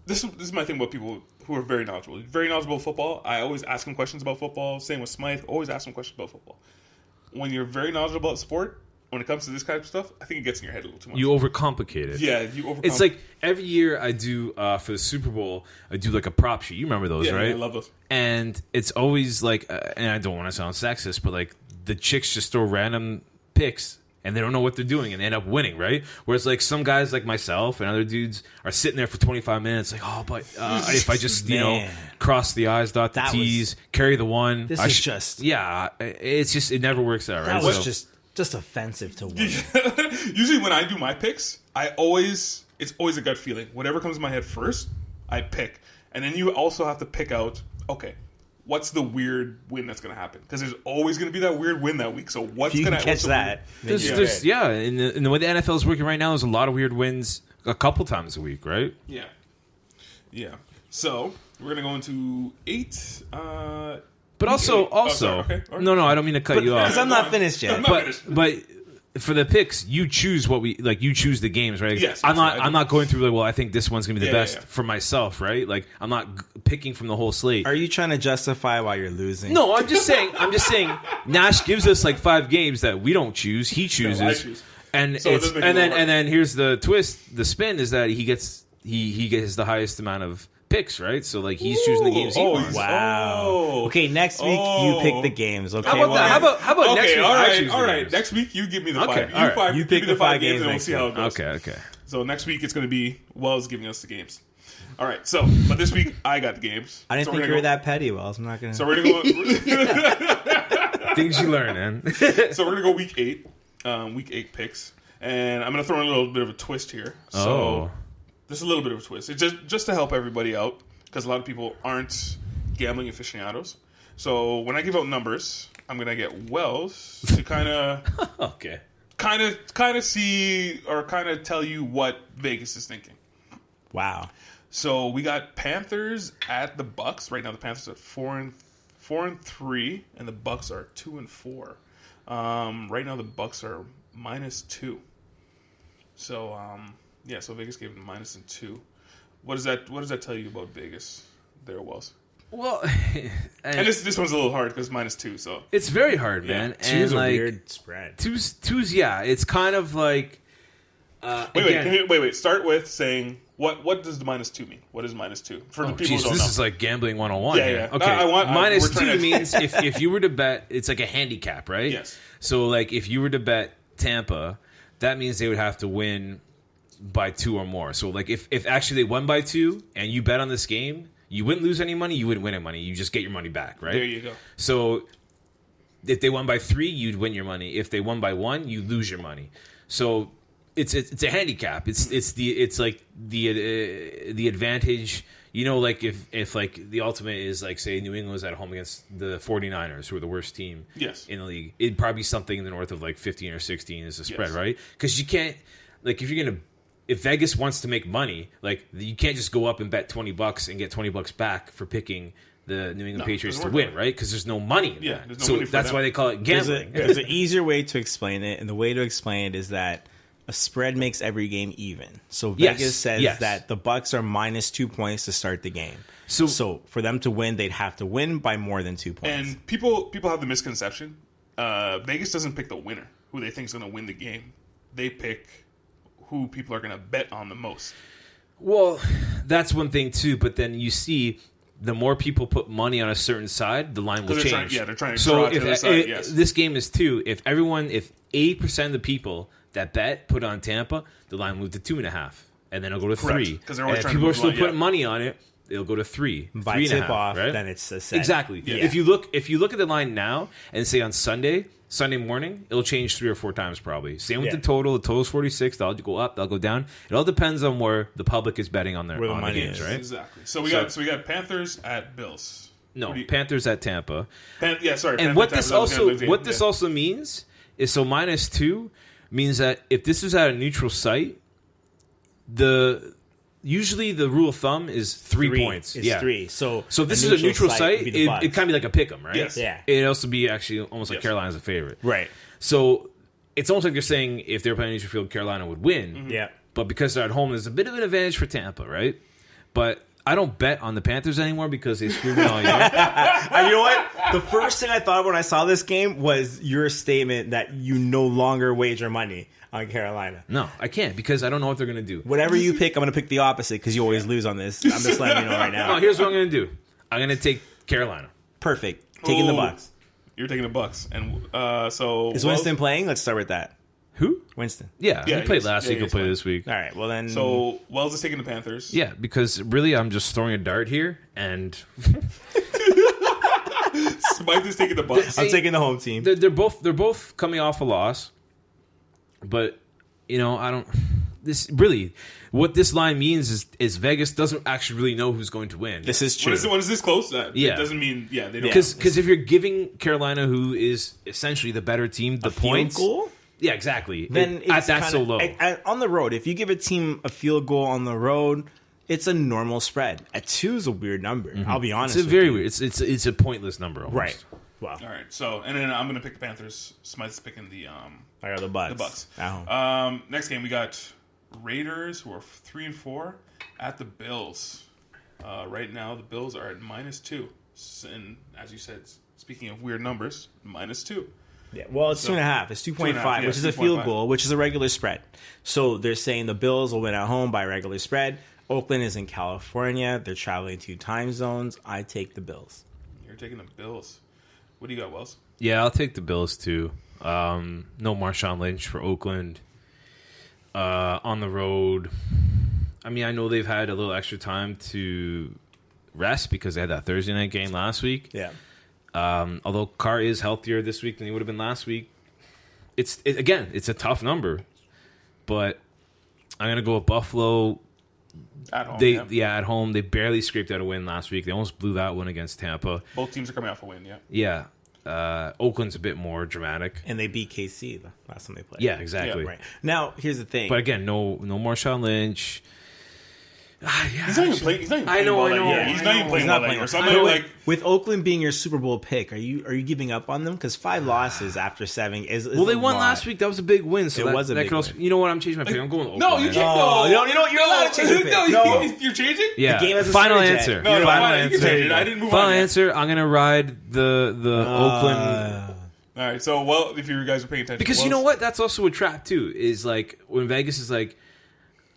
This is my thing about people who are very knowledgeable. Very knowledgeable of football. I always ask them questions about football. Same with Smythe. Always ask them questions about football. When you're very knowledgeable about sport, when it comes to this kind of stuff, I think it gets in your head a little too much. You overcomplicate it. Yeah, you overcome. It's like every year I do for the Super Bowl, I do like a prop sheet. You remember those, yeah, right? I love those. And it's always like, and I don't want to sound sexist, but like the chicks just throw random picks and they don't know what they're doing and they end up winning, right? Whereas like some guys like myself and other dudes are sitting there for 25 minutes like, oh, but if I just, Man. cross the I's, dot the That T's, carry the one. This I is sh- just. Yeah, it's just, it never works out, right? That was So- just offensive to women. Usually when I do my picks, it's always a gut feeling. Whatever comes in my head first, I pick. And then you also have to pick out, okay, what's the weird win that's going to happen? Because there's always going to be that weird win that week. So what's If you going can to catch that, then There's, you're in the way the NFL is working right now, there's a lot of weird wins a couple times a week, right? Yeah. Yeah. So we're going to go into 8. But also, sorry, okay, all right. no, I don't mean to cut you off. Because I'm not finished yet. I'm not finished. But for the picks, you choose what we like. You choose the games, right? Yes, I'm absolutely, I do. not going through like, well, I think this one's gonna be the Yeah, best yeah. for myself, right? Like I'm not picking from the whole slate. Are you trying to justify why you're losing? No, I'm just saying. Nash gives us like 5 games that we don't choose. He chooses, I choose. and So it it's doesn't make it and then work. here's the twist. The spin is that he gets the highest amount of picks, right? So like he's choosing the games he Oh, wants. Wow. Oh. Okay, next week you pick the games. Okay. How about that? How about next Okay, week? all I right, choose the all right. games? Next week you give me the Okay, 5. all right. You give pick me the 5 games and we'll next see how it week. goes. Okay. So next week it's going to be Wells giving us the games. All right. So, but this week I got the games. I didn't So think we're you were gonna that petty, Wells. I'm not going to. So we're gonna go. Things you learn, man. So we're gonna go week 8. Week 8 picks, and I'm gonna throw in a little bit of a twist here. So Oh. just a little bit of a twist. It's just to help everybody out because a lot of people aren't gambling aficionados. So when I give out numbers, I'm gonna get Wells to kind of Okay. see or kind of tell you what Vegas is thinking. Wow. So we got Panthers at the Bucks. Right now the Panthers are 4-3, and the Bucks are 2-4. Right now the Bucks are -2. So so Vegas gave them -2. What does that tell you about Vegas? There it was. Well, And this one's a little hard because -2. So it's very hard, man. Two's And a like weird spread. two's, yeah. It's kind of like. wait. Start with saying what does the -2 mean? What is -2 for the people Jeez, who don't this know? is like gambling 101. Yeah, here. yeah. Okay, we're -2 trying to- means if you were to bet, it's like a handicap, right? Yes. So like if you were to bet Tampa, that means they would have to win by 2 or more. So like if actually they won by 2 and you bet on this game, you wouldn't lose any money. You wouldn't win any money. You just get your money back, right? There you go. So if they won by 3, you'd win your money. If they won by 1, you lose your money. So it's a handicap. It's like the advantage. You know, like if like the ultimate is like say New England was at home against the 49ers, who are the worst team Yes. in the league, it'd probably be something in the north of like 15 or 16 is the spread, Yes. right? Because you can't like if Vegas wants to make money, like you can't just go up and bet $20 and get $20 back for picking the New England Patriots to doesn't work win, that way. right? Because there's no money. in Yeah, that. there's no so money for that's them. why they call it gambling. There's an easier way to explain it, and the way to explain it is that a spread makes every game even. So Yes, Vegas says yes. that the Bucks are -2 points to start the game. So- So for them to win, they'd have to win by more than 2 points. And people have the misconception. Vegas doesn't pick the winner, who they think is going to win the game. They pick who people are going to bet on the most. Well, that's one thing too. But then you see, the more people put money on a certain side, the line will change. They're trying to so draw if to the side. Yes. this game is 2, if 80% of the people that bet put on Tampa, the line moved to 2.5, and then it'll go to Correct. 3. 'Cause they're always and if trying to people are move the still line, putting money on it, it'll go to 3. By 3.5, tip off, right? then it's a set. Exactly. Yeah. If you look at the line now and say on Sunday morning, it'll change 3 or 4 times probably. Same with Yeah. the total. The total's 46. They'll go up. They'll go down. It all depends on where the public is betting on Where the on the money games, is. right? Exactly. So we got Panthers at Bills. No, What do you- Panthers at Tampa. Sorry. And Panthers what at this Tampa, also yeah. what this also means is, so -2 means that if this is at a neutral site, usually the rule of thumb is 3 points. It's 3. So if this is a neutral site, would be the Bucks. it kind of be like a pick'em, right? Yes. Yeah. It'd also be actually almost like Yes. Carolina's a favorite. Right. So it's almost like they're saying if they were playing neutral field, Carolina would win. Yeah. But because they're at home, there's a bit of an advantage for Tampa, right? But I don't bet on the Panthers anymore because they screwed me all year. And you know what? The first thing I thought of when I saw this game was your statement that you no longer wager money on Carolina. No, I can't because I don't know what they're going to do. Whatever you pick, I'm going to pick the opposite because you always lose on this. I'm just letting you know right No, now. here's what I'm going to do. I'm going to take Carolina. Perfect. Taking the Ooh. Bucks. You're taking the Bucks, and so Is Winston playing? Let's start with that. Who? Winston. Yeah, Yeah, he played he's- last yeah, week. He'll he's play fine. this week. All right. Well, then. So Wells is taking the Panthers. Yeah, because really, I'm just throwing a dart here, and Smythe is taking the Bucks. I'm taking the home team. they're both coming off a loss. But I don't. This really, what this line means is Vegas doesn't actually really know who's going to win. This is true. When is this close? Yeah. It doesn't mean they don't. Because if you're giving Carolina, who is essentially the better team, the points. Field goal? Yeah, exactly. Then That's so low. On the road, if you give a team a field goal on the road, it's a normal spread. At 2 is a weird number. I'll be honest. It's with very you. weird. It's a pointless number almost. Right. Wow. All right. So and then I'm going to pick the Panthers. Smythe's picking the I got the Bucks. the Bucks. At home. Next game we got Raiders, who are 3-4, at the Bills. Right now the Bills are at -2, and as you said, speaking of weird numbers, -2. Yeah, well, it's 2.5. It's 2.5, 2.5, which is a 2.5. field goal, which is a regular spread. So they're saying the Bills will win at home by regular spread. Oakland is in California. They're traveling 2 time zones. I take the Bills. You're taking the Bills. What do you got, Wells? Yeah, I'll take the Bills too. No Marshawn Lynch for Oakland. On the road, I mean, I know they've had a little extra time to rest because they had that Thursday night game last week. Yeah. Although Carr is healthier this week than he would have been last week. It's a tough number, but I'm gonna go with Buffalo. At home. At home they barely scraped out a win last week. They almost blew that one against Tampa. Both teams are coming off a win. Yeah. Yeah, Oakland's a bit more dramatic. And they beat KC the last time they played. Yeah, exactly. Yeah, Right. Now, here's the thing. But again, no Marshawn Lynch. He's not even playing. He's not even I know, playing I well know. that year. He's I not know. even playing He's well not that playing. year. So I I'm know, like, with Oakland being your Super Bowl pick, are you giving up on them? Because 5 losses after 7 is Well, they a won lot. last week. That was a big win. So It was a that big could also, win. you know what? I'm changing my pick. I'm going Oakland. no, you man. can't. No, No, you know what? You're allowed to change your pick. No, No. you're changing. Yeah. The game hasn't Final started yet. answer. No, Final fine, you can answer. change it. I didn't move Final on. Yet. answer. I'm gonna ride the Oakland. All right. So, well, if you guys are paying attention, Because you know what? That's also a trap too. Is like when Vegas is like,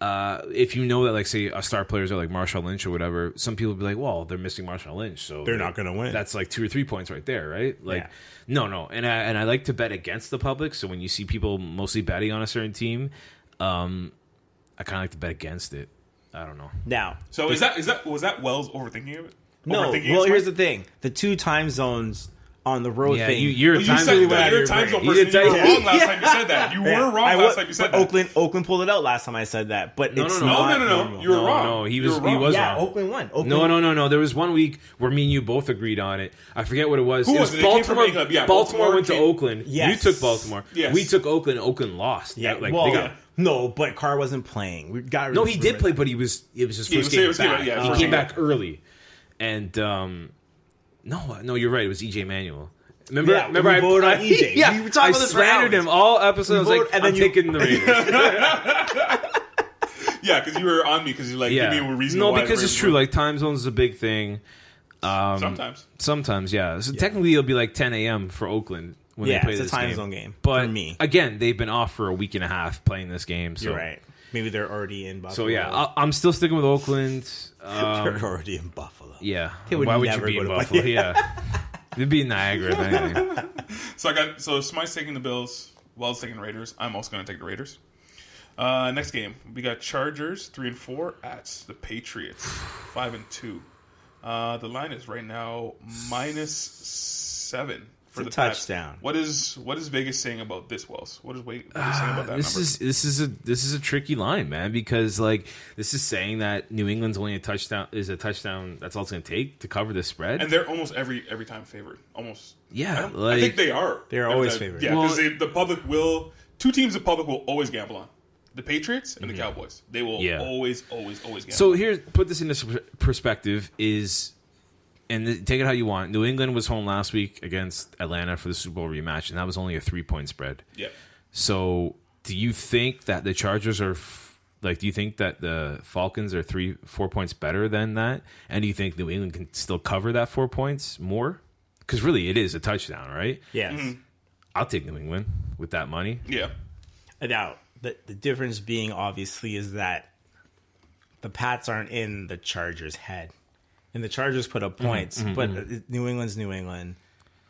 if you know that, like, say, a star players are like Marshawn Lynch or whatever, some people will be like, well, they're missing Marshawn Lynch, so They're not gonna win. That's like 2 or 3 points right there, right? Like, Yeah. no, and I like to bet against the public. So when you see people mostly betting on a certain team, I kind of like to bet against it. I don't know. Now, So was that Wells overthinking of it? no. Overthinking Well, it, here's Smythe? the thing: the 2 time zones on the road Yeah, thing. you're a You time said really that. You're a time zone person. You were wrong last time you said that. You were wrong last time you said but that. Oakland pulled it out last time I said that. But it's no. not No. normal. You were wrong. No, he You was were wrong. wrong. Yeah, Oakland won. Oakland, No. There was one week where me and you both agreed on it. I forget what it was. Who It was it? It came from Baltimore. England. Yeah, Baltimore went to came- Oakland. Yes. You took Baltimore. Yes. We took Oakland. Oakland lost. Yeah, Like, well, they got, no, but Carr wasn't playing. We got no, he did play, but it was his Yeah, first it game was- back. yeah, He first came game. back early, and no, you're right. It was EJ Manuel. Remember, Yeah, remember, we I voted on EJ. Yeah, We were talking I about this slandered round. him all episode. I was We like, voted, and I'm then you- taking the Raiders. Yeah, because you were on me because you like give me a reason. No, why because the it's Raiders true. were- Like time zones is a big thing. Sometimes. Yeah. So technically, it'll be like 10 a.m. for Oakland when Yeah, they play it's a this time game. zone game But for me. again, they've been off for a week and a half playing this game. So You're right. Maybe they're already in Buffalo. So yeah, I'm still sticking with Oakland. They're already in Buffalo. Yeah. They would Why would you never be go in to Buffalo? Buffalo. Yeah. It'd be Niagara, if anything. So Smite's taking the Bills. Wells taking the Raiders. I'm also going to take the Raiders. Next game, we got Chargers 3-4 at the Patriots 5-2. The line is right now -7 for the touchdown. Pats. What is Vegas saying about this, Wells? What is Vegas saying about that This number? this is a tricky line, man, because like this is saying that New England's only a touchdown. That's all it's going to take to cover the spread. And they're almost every time favored. Almost. Yeah, I think they are. They're always favored. Yeah, because the public will. Two teams the public will always gamble on: the Patriots and the Cowboys. They will always gamble. So here, put this into perspective: take it how you want. New England was home last week against Atlanta for the Super Bowl rematch, and that was only a 3-point spread. Yeah. So, do you think that the Chargers are do you think that the Falcons are 3-4 points better than that? And do you think New England can still cover that 4 points more? Because really, it is a touchdown, right? Yes. Mm-hmm. I'll take New England with that money. Yeah. Now, the difference being obviously is that the Pats aren't in the Chargers' head. And the Chargers put up points, but New England's New England.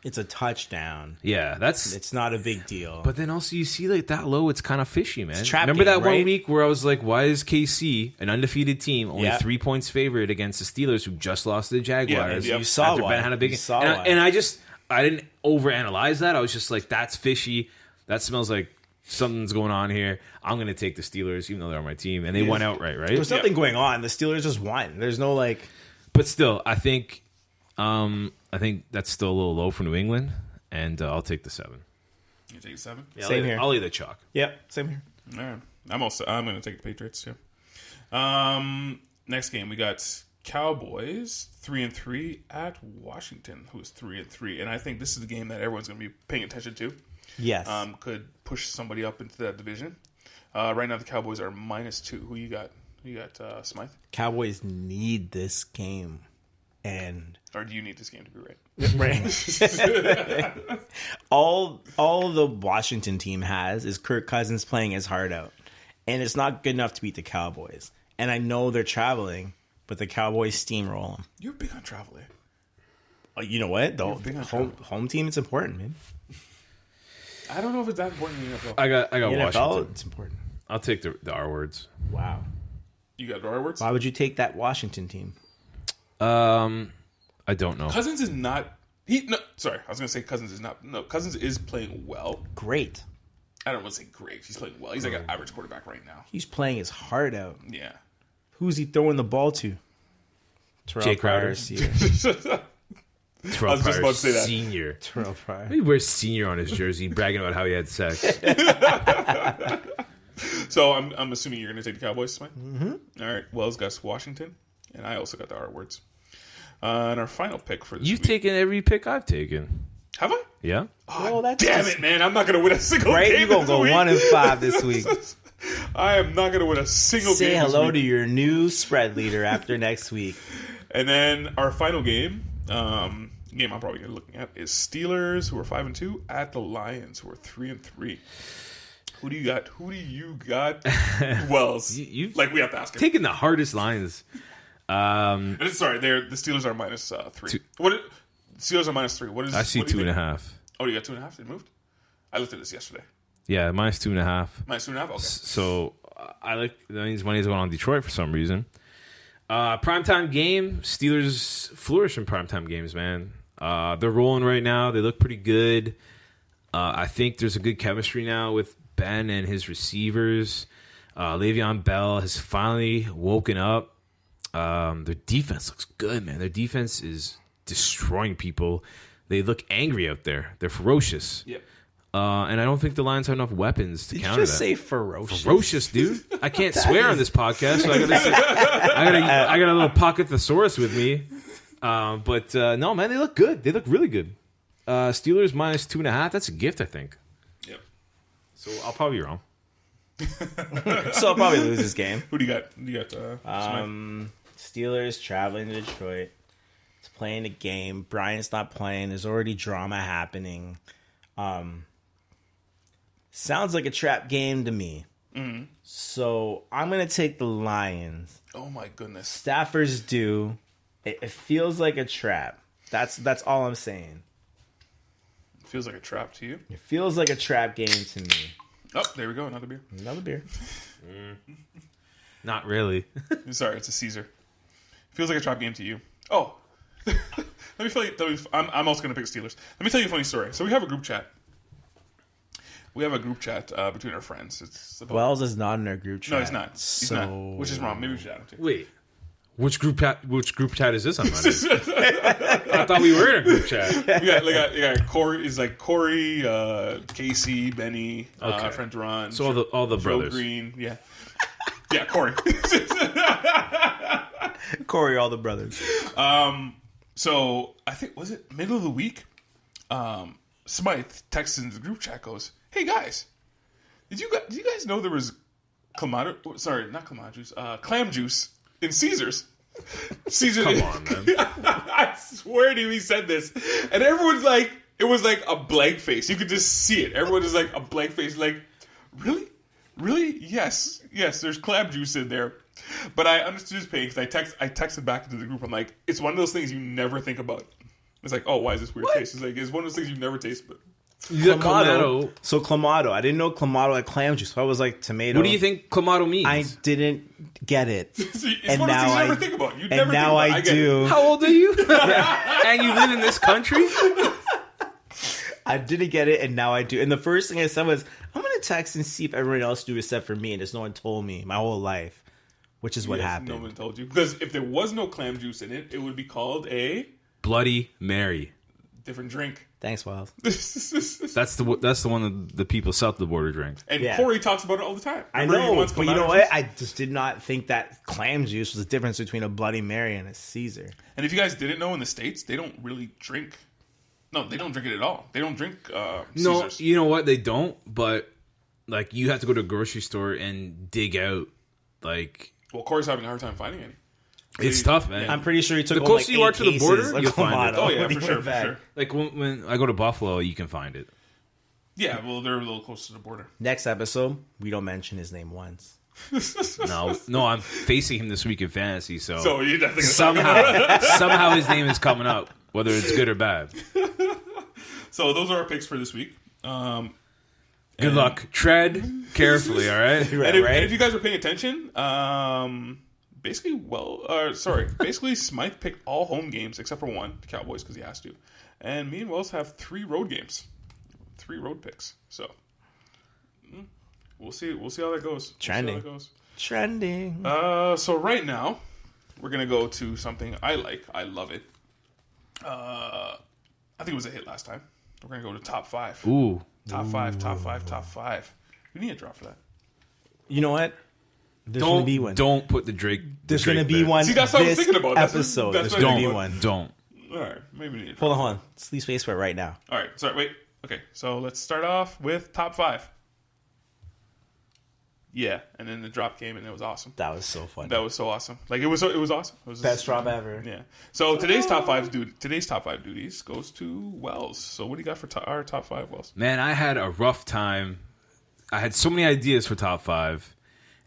It's a touchdown. Yeah, It's not a big deal. But then also you see like that low, it's kind of fishy, man. It's a trap Remember game, that one right? week where I was like, why is KC, an undefeated team, only 3 points favored against the Steelers who just lost to the Jaguars? Yeah, you saw after why. Ben had a big You saw and, why. and I didn't overanalyze that. I was just like, that's fishy. That smells like something's going on here. I'm going to take the Steelers, even though they're on my team. And they won outright, right? There's nothing going on. The Steelers just won. There's no like. But still, I think that's still a little low for New England, and I'll take the 7. You take 7? Yeah, Same here. I'll eat the chalk. Yep, same here. All right. I'm going to take the Patriots too. Next game, we got Cowboys 3-3 at Washington, who is 3-3, and I think this is the game that everyone's going to be paying attention to. Yes. Could push somebody up into that division. Right now, the Cowboys are -2. Who you got? You got Smythe? Cowboys need this game. And Or do you need this game to be right? right. all the Washington team has is Kirk Cousins playing his heart out. And it's not good enough to beat the Cowboys. And I know they're traveling, but the Cowboys steamroll them. You're big on travel, You know what? You're big on Home team, it's important, man. I don't know if it's that important in the NFL. I got NFL, Washington. it's important. I'll take the R words. Wow. You got our words? Why would you take that Washington team? I don't know. Cousins is not... Sorry, I was going to say Cousins is not... No, Cousins is playing well. Great. I don't want to say great. He's playing well. He's like an average quarterback right now. He's playing his heart out. Yeah. Who's he throwing the ball to? Terrell Jake Crowder. Pryor, Senior. Terrell I was just about to say that. Senior. Terrell Pryor. He wears senior on his jersey, bragging about how he had sex. So I'm assuming you're going to take the Cowboys, Smith? Mm-hmm. All right. Wells got Washington, and I also got the R words. And our final pick for this You've week. taken every pick I've taken. Have I? Yeah. Oh, that's Damn just- it, man. I'm not going to win a single Right? game You're going to this go week. 1-5 this week. I am not going to win a single Say game hello this to week. your new spread leader after next week. And then our final game, I'm probably going to be looking at, is Steelers, who are 5-2, at the Lions, who are 3-3. Who do you got? Wells. You've Like, we have to ask him. taken the hardest lines. Sorry, the Steelers are -3. Steelers are -3. What is? I see what do you think? 2.5. Oh, you got 2.5? It moved. I looked at this yesterday. Yeah, minus 2.5. -2.5. Okay. So I like that means money's going on Detroit for some reason. Primetime game. Steelers flourish in primetime games, man. They're rolling right now. They look pretty good. I think there's a good chemistry now with Ben and his receivers. Le'Veon Bell has finally woken up. Their defense looks good, man. Their defense is destroying people. They look angry out there. They're ferocious. Yep. And I don't think the Lions have enough weapons to Did you counter just that. say ferocious? Ferocious, dude. I can't swear on this podcast, so I got a little pocket thesaurus with me. But no, man, they look good. They look really good. Steelers -2.5. That's a gift, I think. Yep. So I'll probably be wrong. So I'll probably lose this game. Who do you got? You got Smith? Steelers traveling to Detroit. It's playing a game. Bryant's not playing. There's already drama happening. Sounds like a trap game to me. So I'm going to take the Lions. Oh my goodness. Stafford's due. It feels like a trap. That's all I'm saying. Feels like a trap to you. It feels like a trap game to me. Oh, there we go. Another beer. Another beer. Not really. Sorry, it's a Caesar. Feels like a trap game to you. Oh. Let me tell you. I'm also going to pick Steelers. Let me tell you a funny story. So we have a group chat. Between our friends. It's about... Wells is not in our group chat. No, he's not. He's not. Which is wrong. Maybe we should add him too. Wait. Which group chat is this? I'm not in? I thought we were in a group chat. You got Corey is like Corey, Casey, Benny, friend Ron. So all the Joe brothers. Green, yeah, Corey. Corey, all the brothers. So I think was it middle of the week? Smythe texts into the group chat, goes, "Hey guys, did you guys know there was clamato? Sorry, not clamato juice. Clam juice in Caesars." Caesar. Come on, man. I swear to you, he said this, and everyone's like, it was like a blank face. You could just see it. Everyone is like a blank face, like, really, yes. There's clam juice in there. But I understood his pain because I texted back into the group. I'm like, it's one of those things you never think about. It's like, oh, why is this weird taste? It's like, it's one of those things you never taste, but. Clamato. So Clamato. I didn't know Clamato had clam juice. So I was like tomato. What do you think Clamato means? I didn't get it. It's one of those things you never think about. You never and now think about I do. How old are you? And you live in this country? I didn't get it, and now I do. And the first thing I said was, I'm going to text and see if everyone else do except for me. And there's no one told me my whole life, which is what happened. No one told you. Because if there was no clam juice in it, it would be called a... Bloody Mary. Different drink. Thanks, Wiles. That's the one that the people south of the border drink. And Corey talks about it all the time. I know, but you know what? I just did not think that clam juice was the difference between a Bloody Mary and a Caesar. And if you guys didn't know, in the States, they don't really drink. No, they don't drink it at all. They don't drink Caesars. No, you know what? They don't, but like you have to go to a grocery store and dig out like... Well, Corey's having a hard time finding any. It's tough, man. I'm pretty sure he took the closer you are to the border, like you'll find it. Oh yeah, for sure. Like when I go to Buffalo, you can find it. Yeah, well, they're a little closer to the border. Next episode, we don't mention his name once. No, I'm facing him this week in fantasy, so you definitely somehow his name is coming up, whether it's good or bad. So those are our picks for this week. Good luck. Tread carefully, all right? And if you guys are paying attention, basically Smythe picked all home games except for one, the Cowboys, because he has to. And me and Wells have 3 road games. 3 road picks. So we'll see how that goes. Trending. So right now, we're gonna go to something I like. I love it. I think it was a hit last time. We're gonna go to top 5. Ooh. Top 5. We need a drop for that. You know what? There's going to be one. Don't put the Drake. There's going to be one. See, that's what I was thinking about. Episode. There's going to be one. Don't. All right, maybe we need a drop. Hold on. Sleep space for it right now. All right, sorry, wait. Okay, so let's start off with top 5. Yeah, and then the drop came and it was awesome. That was so fun. That was so awesome. Like it was awesome. It was best drop ever. Yeah. So today's top 5 duties goes to Wells. So what do you got for our top 5, Wells? Man, I had a rough time. I had so many ideas for top 5.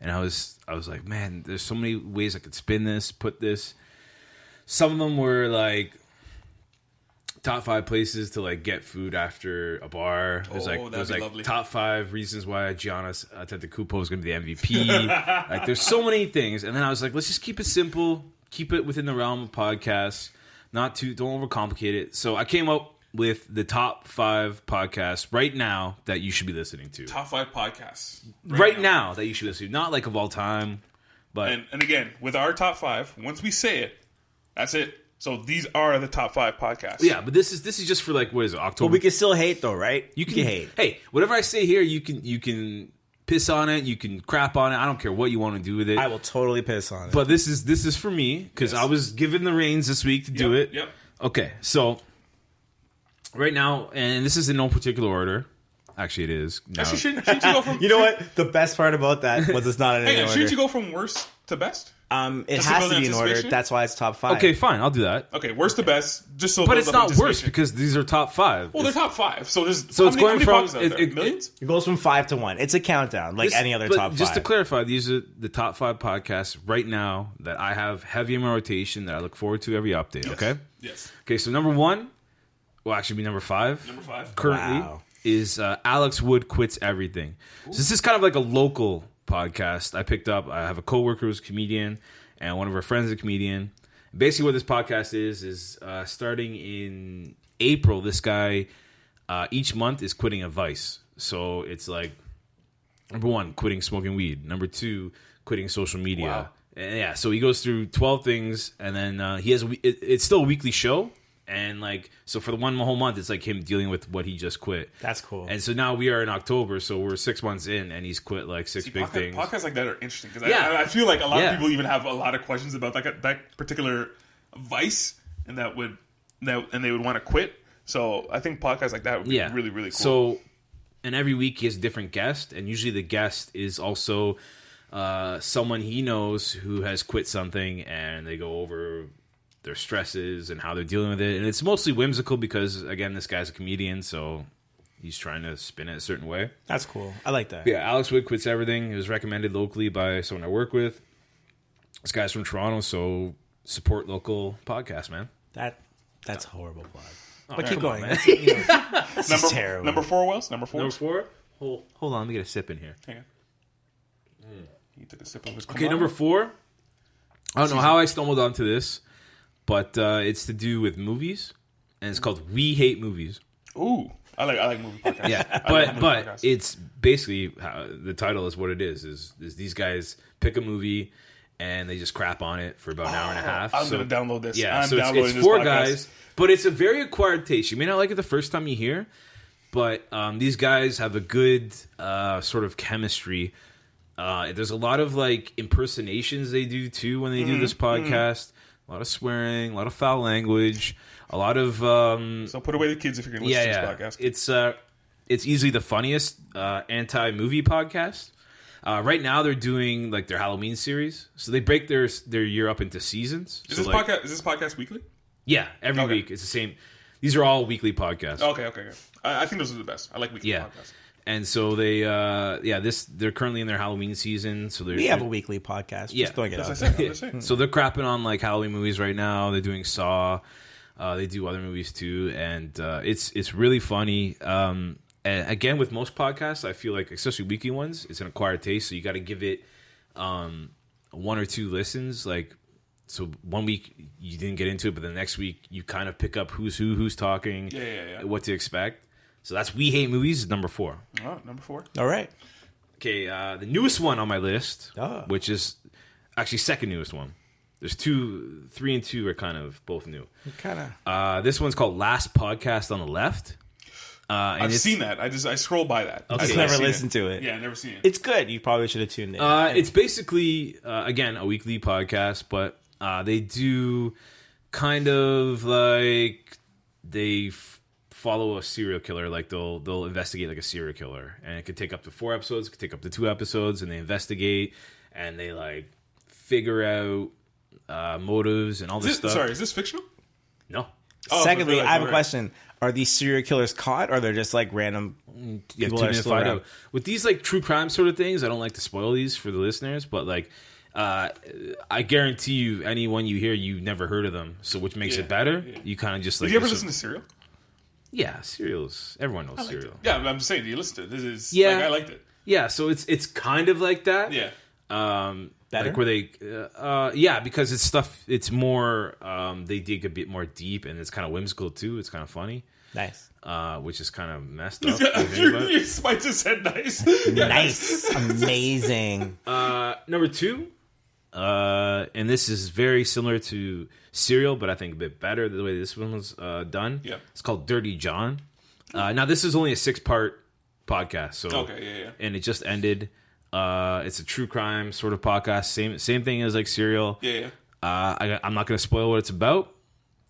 And I was like, man, there's so many ways I could spin this, put this. Some of them were like top 5 places to like get food after a bar. There's like lovely. Top 5 reasons why Giannis Antetokounmpo is going to be the MVP. Like there's so many things. And then I was like, let's just keep it simple, keep it within the realm of podcasts, don't overcomplicate it. So I came up with the top 5 podcasts right now that you should be listening to. Top 5 podcasts. Right now that you should listen to. Not like of all time, but... And again, with our top 5, once we say it, that's it. So these are the top 5 podcasts. Yeah, but this is just for like, what is it, October? But we can still hate though, right? You can hate. Hey, whatever I say here, you can piss on it, you can crap on it. I don't care what you want to do with it. I will totally piss on it. But this is for me, because I was given the reins this week to do it. Yep. Okay, so... Right now, and this is in no particular order. Actually, it is. No. Actually, shouldn't you go from... You know what? The best part about that was it's not in any order. Shouldn't you go from worst to best? It Just to has build to be in order. anticipation? That's why it's top 5. Okay, fine. I'll do that. Okay, worst to best. Just so. it But builds it's up not worse anticipation. because these are top 5. Well, they're top 5. So there's So how it's many, going how many from- podcasts out there? Millions? It goes from 5 to 1. It's a countdown, like any other But top 5. Just to clarify, these are the top 5 podcasts right now that I have heavy in my rotation that I look forward to every update. Yes. Okay. Yes. Okay. So number 1 will actually be number 5. Number 5. Currently Wow. is Alex Wood Quits Everything. So this is kind of like a local podcast I picked up. I have a coworker who's a comedian, and one of our friends is a comedian. Basically, what this podcast is starting in April. This guy each month is quitting a vice. So it's like number 1, quitting smoking weed. Number 2, quitting social media. Wow. And yeah, so he goes through 12 things, and then he has it's still a weekly show. And like, so for the one whole month, it's like him dealing with what he just quit. That's cool. And so now we are in October, so we're 6 months in, and he's quit like 6 big things. Podcasts like that are interesting because Yeah. I feel like a lot Yeah. of people even have a lot of questions about that particular vice, and they would want to quit. So I think podcasts like that would be really, really cool. So, and every week he has a different guest, and usually the guest is also someone he knows who has quit something, and they go over their stresses and how they're dealing with it. And it's mostly whimsical because, again, this guy's a comedian, so he's trying to spin it a certain way. That's cool. I like that. Yeah, Alex Wood Quits Everything. It was recommended locally by someone I work with. This guy's from Toronto, so support local podcasts, man. That's a horrible plug. But man, keep come on, going. man. This is terrible. Number 4, Wells? Number 4? Number 4? Hold on, let me get a sip in here. Hang on. He took a sip of his Okay, Kamara. number 4. I don't know how I stumbled onto this, but it's to do with movies, and it's called We Hate Movies. Ooh. I like movie podcasts. Yeah, I love movie but podcasts. it's basically the title is what it is these guys pick a movie and they just crap on it for about an hour and a half. I'm going to download this. Yeah, I'm so downloading it's this 4 podcast. guys, but it's a very acquired taste. You may not like it the first time you hear, but these guys have a good sort of chemistry. There's a lot of like impersonations they do too when they do this podcast. A lot of swearing, a lot of foul language, a lot of So put away the kids if you're going to listen to this podcast. it's easily the funniest anti-movie podcast. Right now they're doing like their Halloween series, so they break their year up into seasons. Is So, this like, podcast? Is this podcast weekly? Yeah, every Okay. week it's the same. These are all weekly podcasts. Okay. I think those are the best. I like weekly Yeah. podcasts. And so they they're currently in their Halloween season. So We have a weekly podcast. Yeah. Just throwing it That's out what I there. said. So they're crapping on like Halloween movies right now. They're doing Saw. They do other movies too, and it's really funny. And again, with most podcasts, I feel like, especially weekly ones, it's an acquired taste. So you got to give it 1 or 2 listens. Like, so 1 week you didn't get into it, but the next week you kind of pick up who's talking, Yeah. what to expect. So that's We Hate Movies, number 4. Oh, number 4. All right. Okay, the newest one on my list, Ah. which is actually second newest one. There's 2, 3, and 2 are kind of both new. Kind of. This one's called Last Podcast on the Left. And I've it's- seen that. I scroll by that. Okay. Just I've never seen listened to it. Yeah, never seen it. It's good. You probably should have tuned in. It's basically, again, a weekly podcast, but they do kind of like they follow a serial killer. Like they'll investigate like a serial killer, and it could take up to 4 episodes. It could take up to 2 episodes, and they investigate and they like figure out motives and all this stuff. Sorry, is this fictional? No. Oh, Secondly, so it's I have a alright. question. Are these serial killers caught, or they're just like random Yeah, people tune that are in to still find around? out. With these like true crime sort of things, I don't like to spoil these for the listeners, but like I guarantee you, anyone you hear, you never heard of them. So which makes Yeah, it better. yeah. You kind of just like. Did you ever assume- listen to Serial? Yeah, serials. Everyone knows serial. Yeah, I'm just saying. Do you listen to it? This is Yeah. like, I liked it. Yeah, so it's kind of like that. Yeah. Better? Like where they, yeah, because it's stuff. It's more. They dig a bit more deep, and it's kind of whimsical too. It's kind of funny. Nice. Which is kind of messed up. if you think about it. You Spike just said nice. Nice. Amazing. Number 2, and this is very similar to Serial, but I think a bit better the way this one was done. Yeah. It's called Dirty John. Now, this is only a 6-part podcast, so Okay, yeah. and it just ended. It's a true crime sort of podcast. Same thing as like Serial. Yeah. I'm not going to spoil what it's about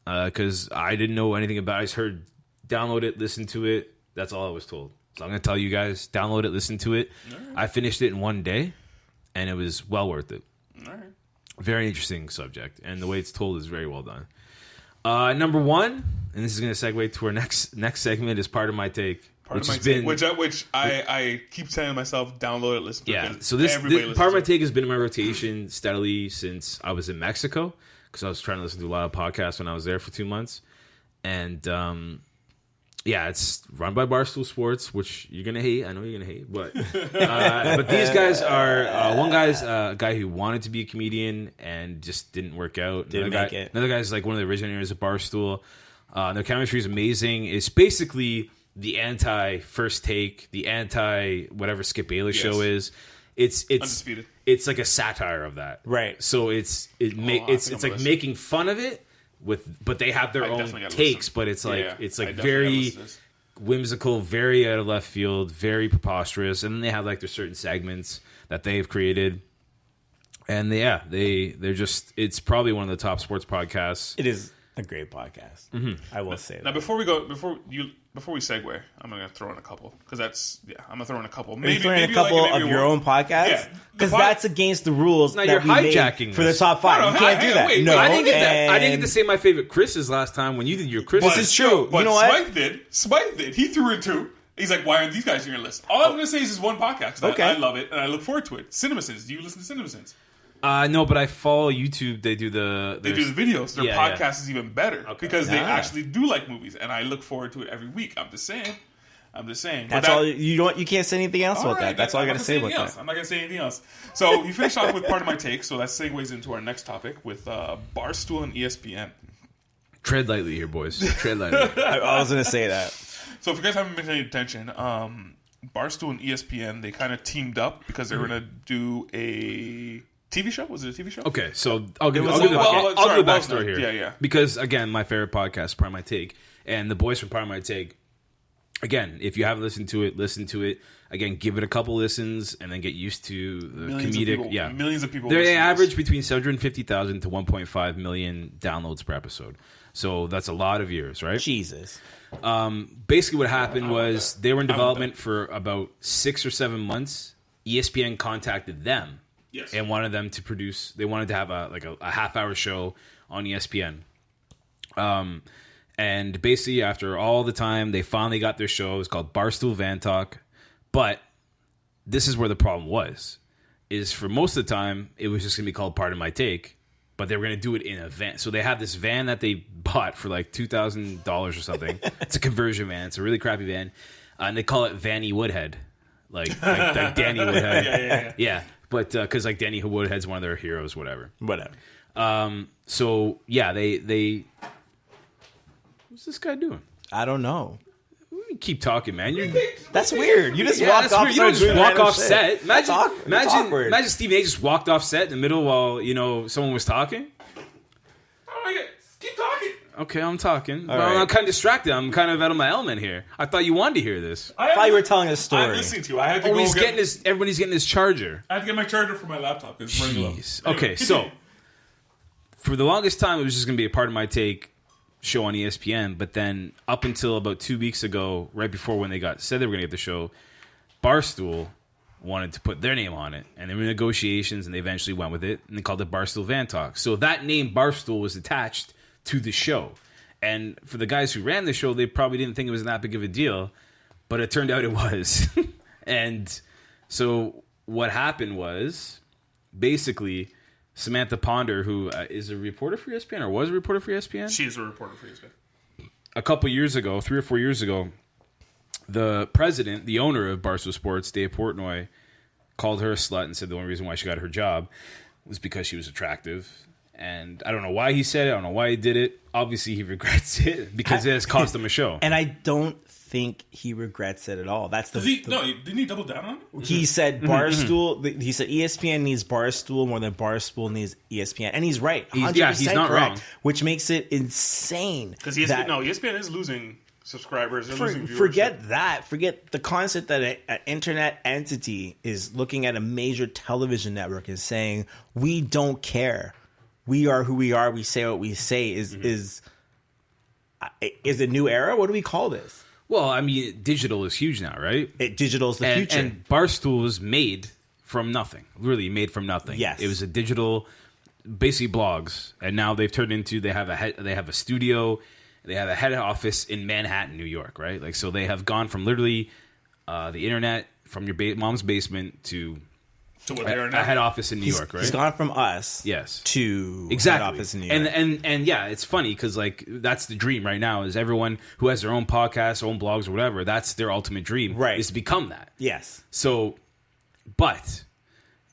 because I didn't know anything about it. I just heard download it, listen to it. That's all I was told. So I'm going to tell you guys, download it, listen to it. I finished it in 1 day, and it was well worth it. All right. Very interesting subject, and the way it's told is very well done. Number one, and this is going to segue to our next segment, is part of my take. Which I keep telling myself, download it, listen to it. Yeah, so this part of my take has been in my rotation steadily since I was in Mexico, because I was trying to listen to a lot of podcasts when I was there for 2 months. And it's run by Barstool Sports, which you're going to hate. I know you're going to hate. But these guys are, one guy's a guy who wanted to be a comedian and just didn't work out. Didn't make it. Another guy's like one of the originators of Barstool. Their chemistry is amazing. It's basically the anti-First Take, the anti-whatever Skip Bayless show is. It's Undisputed. It's like a satire of that. Right. So it's like making fun of it but they have their own takes, but it's like very whimsical, very out of left field, very preposterous, and then they have like their certain segments that they've created. And they're just, it's probably one of the top sports podcasts. It is a great podcast. Mm-hmm. I will say that. Now, before we segue, I'm going to throw in a couple, because I'm going to throw in a couple. Maybe a couple of your own podcasts, because that's against the rules. Now you're hijacking for the top five. You can't do that. Wait, no, I didn't get to say my favorite Chris's last time when you did your Chris's. This is true. But you know what? Smythe did. He threw in two. He's like, why aren't these guys on your list? All I'm going to say is this one podcast. Okay. I love it, and I look forward to it. CinemaSins. Do you listen to CinemaSins? No, but I follow YouTube. They do the videos. Their podcast is even better because they actually do like movies, and I look forward to it every week. I'm just saying. That's all you can't say anything else about that. That's all I got to say about that. I'm not going to say anything else. So you finished off with part of my take. So that segues into our next topic with Barstool and ESPN. Tread lightly here, boys. Tread lightly. I was going to say that. So if you guys haven't been paying attention, Barstool and ESPN, they kind of teamed up because they were going to do a TV show? Was it a TV show? Okay, so I'll give the backstory here. Yeah. Because, again, my favorite podcast, Part of My Take, and the boys from Part of My Take, again, if you haven't listened to it, listen to it. Again, give it a couple listens and then get used to the comedic. Millions of people. They average between 750,000 to 1.5 million downloads per episode. So that's a lot of years, right? Jesus. Basically, what happened was they were in development for about 6 or 7 months. ESPN contacted them. Yes. And wanted them to produce. They wanted to have a half-hour show on ESPN. And basically, after all the time, they finally got their show. It was called Barstool Van Talk. But this is where the problem was. Is for most of the time, it was just going to be called Part of My Take. But they were going to do it in a van. So they had this van that they bought for like $2,000 or something. It's a conversion van. It's a really crappy van. And they call it Vanny Woodhead. Like Danny Woodhead. Yeah. But because like Danny Woodhead's one of their heroes, whatever. So yeah, they. What's this guy doing? I don't know. Keep talking, man. That's weird. You just walked off. You don't just walk off set. Imagine Stephen A. just walked off set in the middle while someone was talking. Keep talking. Okay, I'm talking. I'm kind of distracted. I'm kind of out of my element here. I thought you wanted to hear this. I thought you were telling a story. I'm listening to you. I had to everybody's getting his charger. I had to get my charger for my laptop. It's running low. Okay, so for the longest time, it was just going to be a Part of My Take show on ESPN. But then up until about 2 weeks ago, right before when they said they were going to get the show, Barstool wanted to put their name on it. And they were in negotiations, and they eventually went with it. And they called it Barstool Van Talk. So that name, Barstool, was attached to the show. And for the guys who ran the show, they probably didn't think it was that big of a deal, but it turned out it was. And so what happened was basically Samantha Ponder, who is a reporter for ESPN or was a reporter for ESPN. She is a reporter for ESPN. A couple years ago, 3 or 4 years ago, the president, the owner of Barstool Sports, Dave Portnoy, called her a slut and said the only reason why she got her job was because she was attractive. And I don't know why he said it. I don't know why he did it. Obviously, he regrets it because it has cost him a show. And I don't think he regrets it at all. That's didn't he double down on it? He said Barstool. He said ESPN needs Barstool more than Barstool needs ESPN, and he's right. 100% he's not correct, wrong. Which makes it insane. Because ESPN is losing subscribers. Losing viewership. Forget that. Forget the concept that an internet entity is looking at a major television network and saying, "We don't care. We are who we are. We say what we say." Is a new era? What do we call this? Well, I mean, digital is huge now, right? Digital is the future. And Barstool is made from nothing. Really made from nothing. Yes. It was a digital, basically blogs, and now they've turned into they have a studio, they have a head office in Manhattan, New York, right? Like so they have gone from literally the internet from your mom's basement to what they are now. a head office in New York, right? He's gone from us, Yes, to exactly. head office in New York. And yeah, it's funny because like that's the dream right now is everyone who has their own podcasts, own blogs, or whatever. That's their ultimate dream, Right. Is to become that. Yes. So, but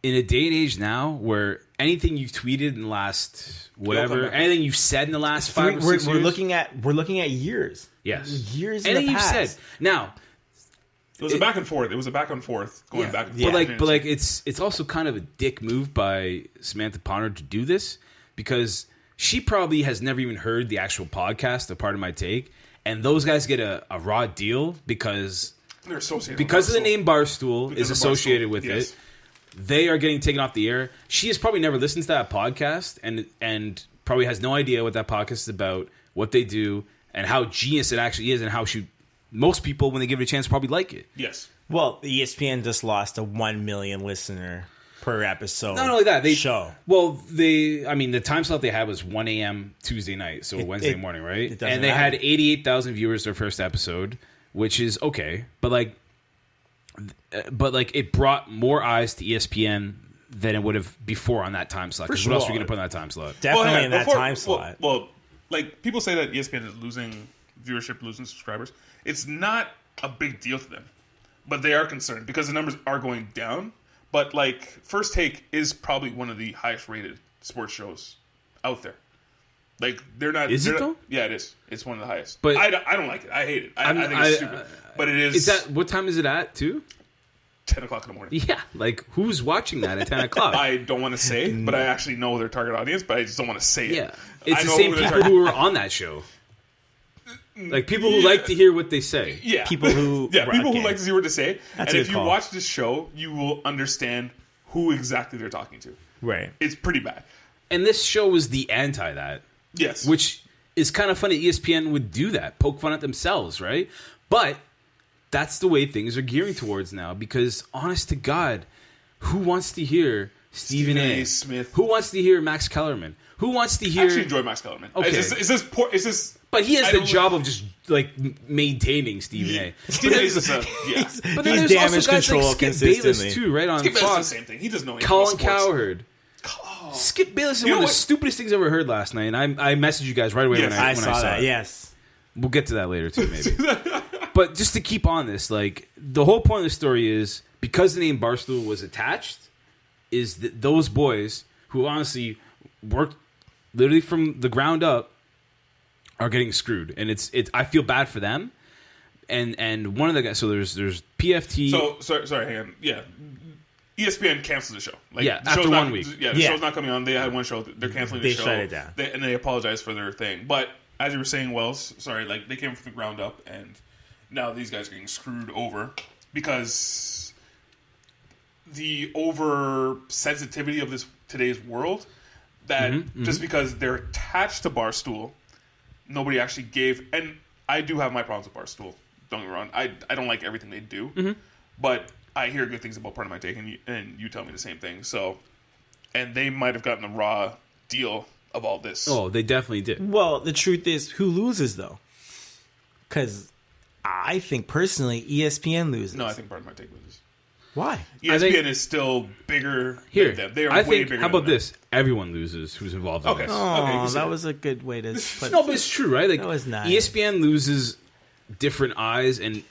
in a day and age now where anything you've tweeted in the last whatever, anything you've said in the last 5 or 6 years, we're looking at years. yes, Years in anything the you've past. said now. It was a back and forth. It was a back and forth going back and forth. But like it's also kind of a dick move by Samantha Ponner to do this because she probably has never even heard the actual podcast, a part of my take, and those guys get a raw deal because they're associated because of with the name Barstool Because is of associated Barstool, with yes. it. They are getting taken off the air. She has probably never listened to that podcast and probably has no idea what that podcast is about, what they do, and how genius it actually is, and how most people, when they give it a chance, probably like it. Yes. Well, ESPN just lost a 1 million listener per episode. Not only that, show. Well, the time slot they had was 1 a.m. Tuesday night, so Wednesday morning, right? it doesn't And they matter. had 88,000 viewers their first episode, which is okay, but it brought more eyes to ESPN than it would have before on that time slot. For Because what else are sure. you going to put on that time slot? Definitely in that time slot. Well, like people say that ESPN is losing viewership, losing subscribers. It's not a big deal to them, but they are concerned because the numbers are going down. But like First Take is probably one of the highest rated sports shows out there. Like they're not. Is they're it not- though? Yeah, it is. It's one of the highest. But- I don't like it. I hate it. I think it's stupid. But it is. Is that what time is it at too? 10 o'clock in the morning? Yeah, like who's watching that at 10 o'clock? I don't want to say, but I actually know their target audience, but I just don't want to say it. Yeah, it's I the know same who their people target- who are on that show. Like people who like to hear what they say. Yeah, People who- people okay. who like to see what to say. That's and a if good you call. watch this show, you will understand who exactly they're talking to. Right. It's pretty bad. And this show was the anti that. Yes, Which is kind of funny. ESPN would do that, poke fun at themselves, right? But that's the way things are gearing towards now. Because, honest to God, who wants to hear Stephen A. Smith. Who wants to hear Max Kellerman? Who wants to I hear? actually enjoy Max Kellerman. Okay. Is this? But he has I the don't- job of just like maintaining Stephen A. Stephen A. is just a yeah. But then He's there's also damage guys control like Skip consistently. Bayless too, right on Skip Bayless is Fox. the same thing. He doesn't know anything Colin about sports. Cowherd. Skip Bayless is You one know of the what? stupidest things I ever heard last night, and I messaged you guys right away Yes. when I I saw that. it. Yes. We'll get to that later too, maybe. But just to keep on this, like the whole point of the story is because the name Barstool was attached, is that those boys who honestly worked literally from the ground up are getting screwed, and it's I feel bad for them. And one of the guys, so there's PFT. So sorry, hang on. Yeah, ESPN canceled the show. Like, Yeah, the after show's 1 not- week. Yeah, the Yeah. show's not coming on. They had one show. They're canceling the They show. shut it down. And they apologized for their thing. But as you were saying, Wells, sorry, like they came from the ground up, and now these guys are getting screwed over because the oversensitivity of today's world. That just because they're attached to Barstool, nobody actually gave. And I do have my problems with Barstool. Don't get me wrong. I don't like everything they do, but I hear good things about Part of My Take, and you tell me the same thing. So, and they might have gotten a raw deal of all this. Oh, they definitely did. Well, the truth is, who loses though? Because I think personally, ESPN loses. No, I think Part of My Take loses. Why? ESPN is still bigger Here, than them. They are I way think. bigger. How about than them. this? Everyone loses who's involved in Okay. this. Okay, Oh, you can say that that. was a good way to put No, but it's true, right? Like That was nice. ESPN loses different eyes, and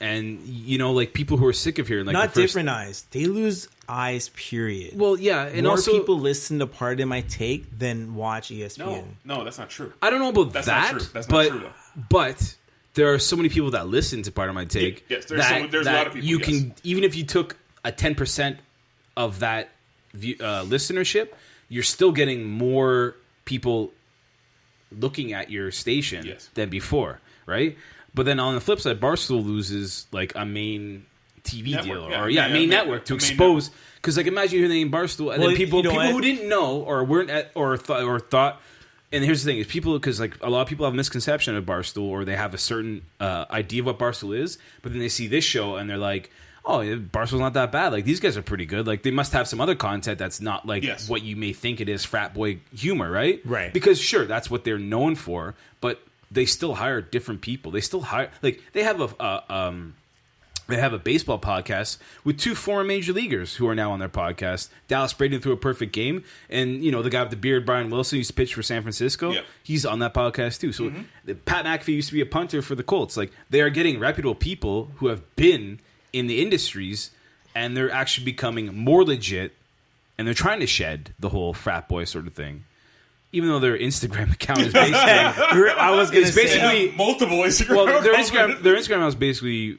you know, like people who are sick of hearing like Not the first, different eyes. They lose eyes, period. Well, yeah, and More also people listen to Part of My Take than watch ESPN. No, that's not true. I don't know about That's that, not true. That's not but true, though. but there are so many people that listen to Part of My Take. Yes, there's that, there's a that lot of people. you yes. can, even if you took a 10% of that listenership, you're still getting more people looking at your station Yes. than before, right? But then on the flip side, Barstool loses like a main TV Network, deal yeah, or yeah, main yeah, network to a main expose. Because like imagine you hear the name Barstool and Well, then people you know people what? who didn't know or weren't at, or thought. And here's the thing: is people because like a lot of people have a misconception of Barstool or they have a certain idea of what Barstool is, but then they see this show and they're like, oh, yeah, Barstool's not that bad. Like, these guys are pretty good. Like, they must have some other content that's not like Yes. what you may think it is, frat boy humor, right? Right. Because sure, that's what they're known for, but they still hire different people. They still hire, like, they have a baseball podcast with 2 former major leaguers who are now on their podcast. Dallas Braden threw a perfect game, and the guy with the beard, Brian Wilson, used to pitch for San Francisco. Yeah. He's on that podcast too. So Pat McAfee used to be a punter for the Colts. Like, they are getting reputable people who have been in the industries, and they're actually becoming more legit, and they're trying to shed the whole frat boy sort of thing. Even though their Instagram account is basically, I was going to say, basically multiple Instagram. well, their Instagram account is basically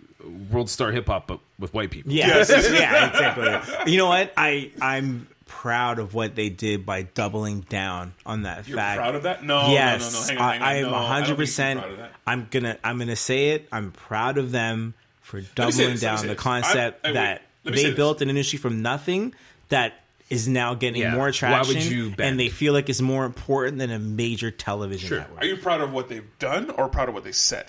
World Star Hip Hop, but with white people. yes, yeah, exactly. You know what? I'm proud of what they did by doubling down on that You're fact. proud of that? No, Yes, no. Hang on. I am No, I don't think you're 100%. proud of that. I'm gonna say it. I'm proud of them for say doubling this, down say the this. concept Wait, that let me say they this. built an industry from nothing that is now getting Yeah. more Why traction, would you bend? and they feel like it's more important than a major television Sure. network. Are you proud of what they've done or proud of what they said?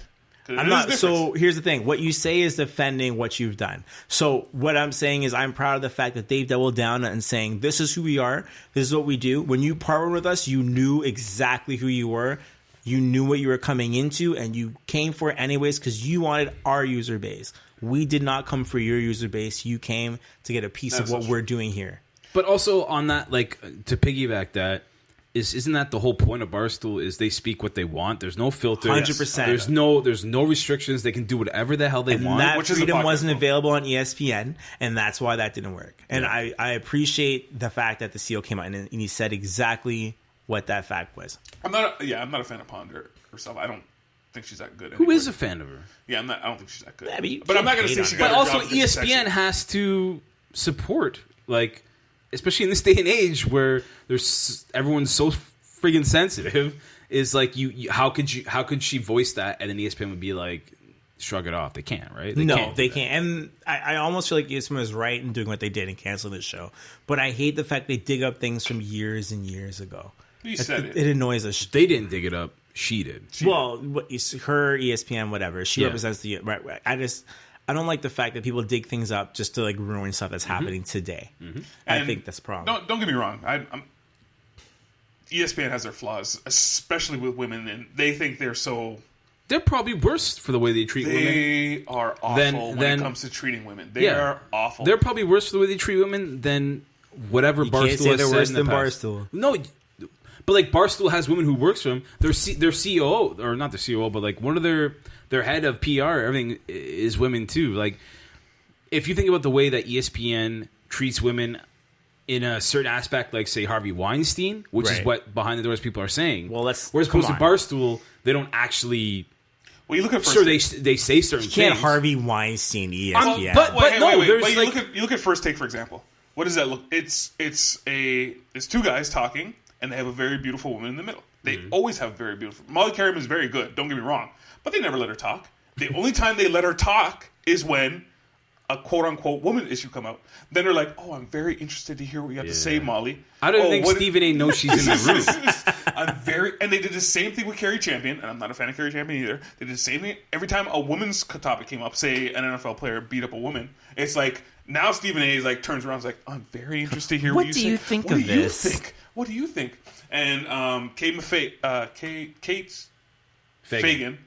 'Cause I'm there's a not. difference. So here's the thing: what you say is defending what you've done. So what I'm saying is, I'm proud of the fact that they've doubled down and saying, "This is who we are. This is what we do." When you partnered with us, you knew exactly who you were. You knew what you were coming into, and you came for it anyways because you wanted our user base. We did not come for your user base. You came to get a piece of That's what so we're doing here. But also on that, like, to piggyback that, isn't that the whole point of Barstool? Is they speak what they want. There's no filter. 100%. There's no restrictions. They can do whatever the hell they And want. that Which is a freedom podcast wasn't rule. available on ESPN, and that's why that didn't work. And I appreciate the fact that the CEO came out and he said exactly what that fact was. I'm not a fan of Ponder herself. I don't think she's that good. Who anyway. is a fan of her? Yeah, I don't think she's that good. Yeah, but you I'm not going can't to say hate she on got But her also, job because she's ESPN sexy. has to support, like, especially in this day and age where everyone's so friggin' sensitive. Is like how could she voice that, and then ESPN would be like, shrug it off. They can't, right? They can't. And I almost feel like ESPN was right in doing what they did and canceling this show. But I hate the fact they dig up things from years and years ago. You said it. It annoys us. They didn't dig it up. She did. Well, her ESPN, whatever. She Yeah. represents the right. I don't like the fact that people dig things up just to like ruin stuff that's happening today. I And think that's a problem. Don't get me wrong. ESPN has their flaws, especially with women, and they think they're so. They're probably worse for the way they treat women. They are awful when it comes to treating women. They are awful. They're probably worse for the way they treat women than whatever You Barstool can't say has they're said worse in the than past. Barstool. No, but like Barstool has women who works for them. Their COO, or not their COO, but like one of their head of PR, everything is women too. Like, if you think about the way that ESPN treats women in a certain aspect, like say Harvey Weinstein, which is Right. what behind the doors people are saying. Well, let's whereas come opposed to on. Barstool, they don't actually. well, you look at first. Sure, they say certain You can't things. Harvey Weinstein ESPN. but- no, there's But like- you look at First Take, for example. What does that look? It's two guys talking, and they have a very beautiful woman in the middle. They always have very beautiful. Molly Karim is very good. Don't get me wrong, but they never let her talk. The only time they let her talk is when a quote unquote woman issue come out. Then they're like, "Oh, I'm very interested to hear what you have to say, Molly." I don't oh, think Stephen A. knows she's in the room. And they did the same thing with Carrie Champion, and I'm not a fan of Carrie Champion either. They did the same thing every time a woman's topic came up. Say an NFL player beat up a woman, it's like now Stephen A. is like turns around, and is like, "I'm very interested to hear what you do say. you think what of do you this?" think? What do you think?" And Kate Fagan,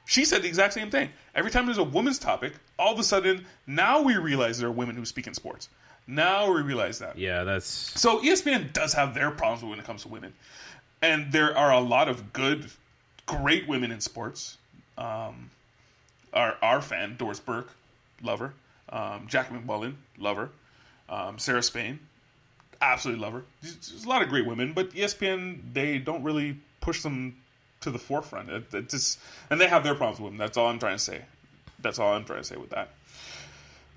she said the exact same thing. Every time there's a woman's topic, all of a sudden, now we realize there are women who speak in sports. Now we realize that. Yeah, that's So ESPN does have their problems when it comes to women. And there are a lot of great women in sports. Our fan, Doris Burke, love her. Jackie McMullen, love her. Sarah Spain, absolutely love her. There's a lot of great women, but ESPN, they don't really push them to the forefront. And they have their problems with them. That's all I'm trying to say. That's all I'm trying to say with that.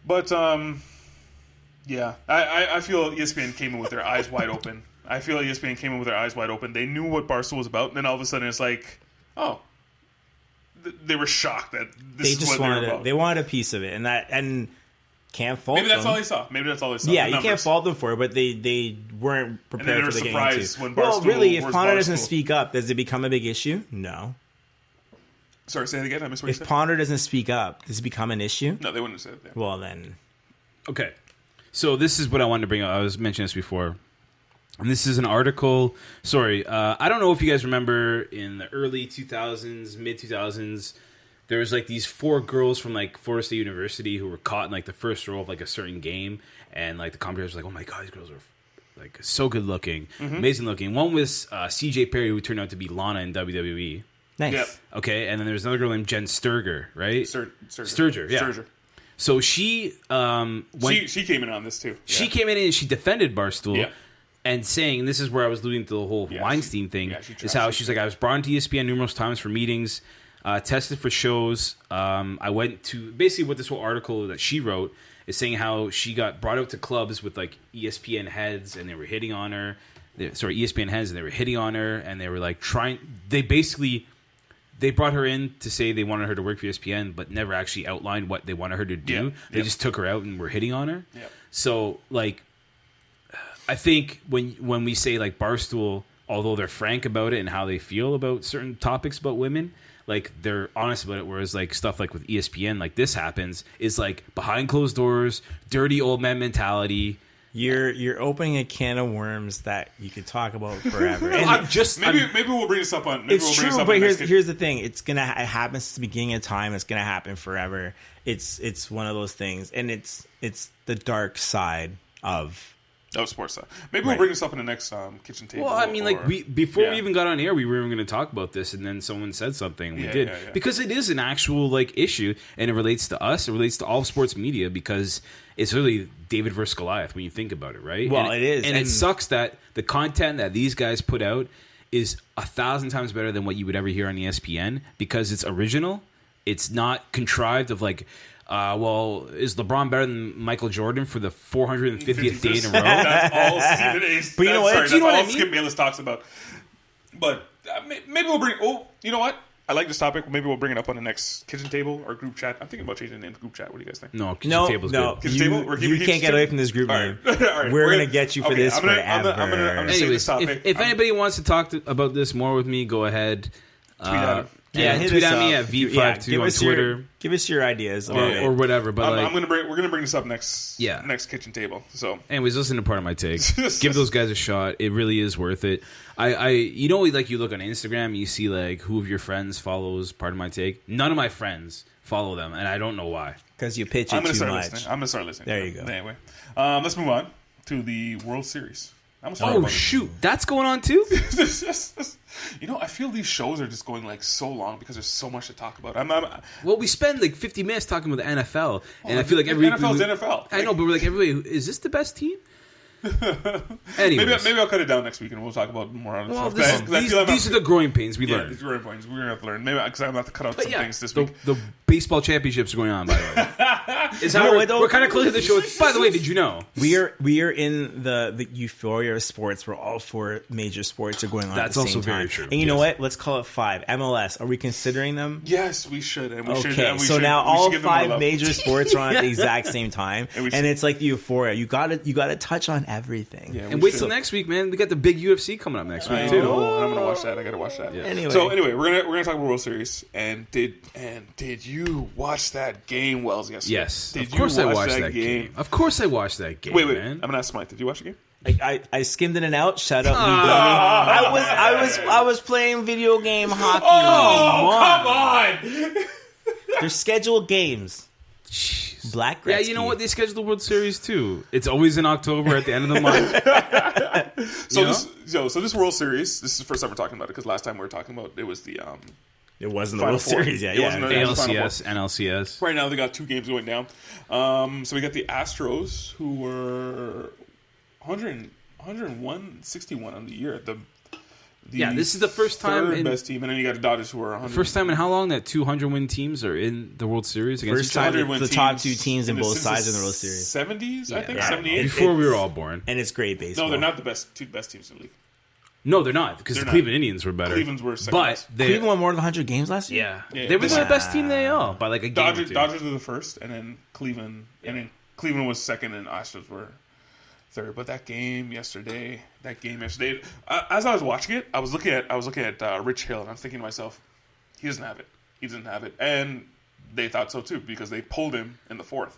But, yeah, I feel ESPN came in with their eyes wide open. I feel ESPN came in with their eyes wide open. They knew what Barstool was about, and then all of a sudden it's like, oh, they were shocked that this is what they were about. They wanted a piece of it, and can't fault Maybe that's them. all they saw. Maybe that's all they saw. Yeah, The you can't numbers. fault them for it, but they weren't prepared they were for the surprised game. when Well, Barstool- really, if where's Ponder doesn't Barstool? speak up, does it become a big issue? No. Sorry, say it again. I missed what you If said. Ponder doesn't speak up, does it become an issue? No, they wouldn't have said it there. Well, then Okay. So this is what I wanted to bring up. I was mentioning this before. And this is an article. Sorry. I don't know if you guys remember in the early 2000s, mid 2000s, there was like these 4 girls from like Florida State University who were caught in like the first row of like a certain game. And like the commentators were like, oh my God, these girls are like so good looking, amazing looking. One was CJ Perry, who turned out to be Lana in WWE. Nice. Yep. Okay. And then there was another girl named Jen Sturger, right? Sturger. Yeah. Sturger. So she She came in on this too. She came in and she defended Barstool. Yeah. And saying, and this is where I was alluding to the whole Weinstein thing, is how she's like, I was brought into ESPN numerous times for meetings, tested for shows. I went to, basically what this whole article that she wrote is saying how she got brought out to clubs with like ESPN heads and they were hitting on her. ESPN heads and they were hitting on her and they were like they brought her in to say they wanted her to work for ESPN, but never actually outlined what they wanted her to do. Yeah. They just took her out and were hitting on her. Yep. So like, I think when we say like Barstool, although they're frank about it and how they feel about certain topics about women, like they're honest about it. Whereas like stuff like with ESPN, like this happens is like behind closed doors, dirty old man mentality. You're opening a can of worms that you could talk about forever. And maybe we'll bring this up on. It's true, but here's the thing. It happens at the beginning of time. It's gonna happen forever. It's one of those things, and it's the dark side of sports stuff. Maybe we'll bring this up in the next kitchen table. Well, I mean, before we even got on air, we were even going to talk about this, and then someone said something. We did because it is an actual like issue, and it relates to us. It relates to all sports media because it's really David versus Goliath when you think about it, right? Well, it is, and it sucks that the content that these guys put out is 1,000 times better than what you would ever hear on ESPN because it's original. It's not contrived of like. Is LeBron better than Michael Jordan for the 450th day in a row? That's all Stephen A. But you know what? That's Do you know all what I mean? Skip Bayless talks about. But maybe we'll bring. Oh, you know what? I like this topic. Maybe we'll bring it up on the next kitchen table or group chat. I'm thinking about changing the name to group chat. What do you guys think? No, kitchen table's good. Kitchen table? You can't get away from this group name. All right. We're gonna get you for this forever. I'm gonna say this topic. If anybody wants to talk about this more with me, go ahead. Tweet at him. Tweet at me at V52 on Twitter. Give us your ideas or whatever. But we're gonna bring this up next kitchen table. So, anyways, listen to part of my take. Give those guys a shot. It really is worth it. You look on Instagram, you see like who of your friends follows part of my take. None of my friends follow them, and I don't know why. Because you pitch it too much. I'm gonna start listening. There you go. Anyway, let's move on to the World Series. Oh shoot, that's going on too. I feel these shows are just going like so long because there's so much to talk about. Well, we spend like 50 minutes talking about the NFL, and I feel like NFL's NFL. I know, but we're like, everybody, is this the best team? Maybe I'll cut it down next week and we'll talk about more on stuff. These are the growing pains we learn. These growing pains we're gonna have to learn. Maybe because I'm gonna have to cut out some things this week. The baseball championships are going on, by the way. We're kind of close to the show. By the way, did you know we are in the euphoria of sports where all 4 major sports are going on? That's at the also same time. very true. And you know what? Let's call it 5. MLS. Are we considering them? Yes, we should. And we should. So now all 5 major sports are on at the exact same time, and it's like the euphoria. You got to touch on everything. Yeah, and wait till next week, man. We got the big UFC coming up next week too. And I'm gonna watch that. I gotta watch that. Yeah. Anyway, we're gonna talk about World Series. And did you watch that game, Wells? Yesterday? Yes. Of course I watched that game. Of course I watched that game. Wait. Man. I'm gonna ask Mike. Did you watch the game? I skimmed in and out. Shut up. I was playing video game hockey. Oh, come on! They're scheduled games. Jeez. Black Gretzky. Yeah, you know what? They scheduled the World Series too. It's always in October at the end of the month. So this World Series, this is the first time we're talking about it because last time we were talking about it was the it wasn't the World Series yet. Yeah, ALCS, NLCS. Right now they got 2 games going down. So we got the Astros who were 101, 61 on the year. This is the first time best team, and then you got the Dodgers who are 100. First time in how long that 200-win teams are in the World Series against first time the top 2 teams in both sides of the World Series. 70s, I think, 78. Before we were all born, and it's great baseball. No, they're not the 2 best teams in the league. No, they're not because the Cleveland Indians were better. Cleveland's were second. But Cleveland won more than 100 games last year. Yeah. They were the best team in the AL by like a game. Dodgers were the first, and then Cleveland, was second, and Astros were third. But that game yesterday, as I was watching it, I was looking at Rich Hill, and I'm thinking to myself, he doesn't have it, and they thought so too because they pulled him in the 4th.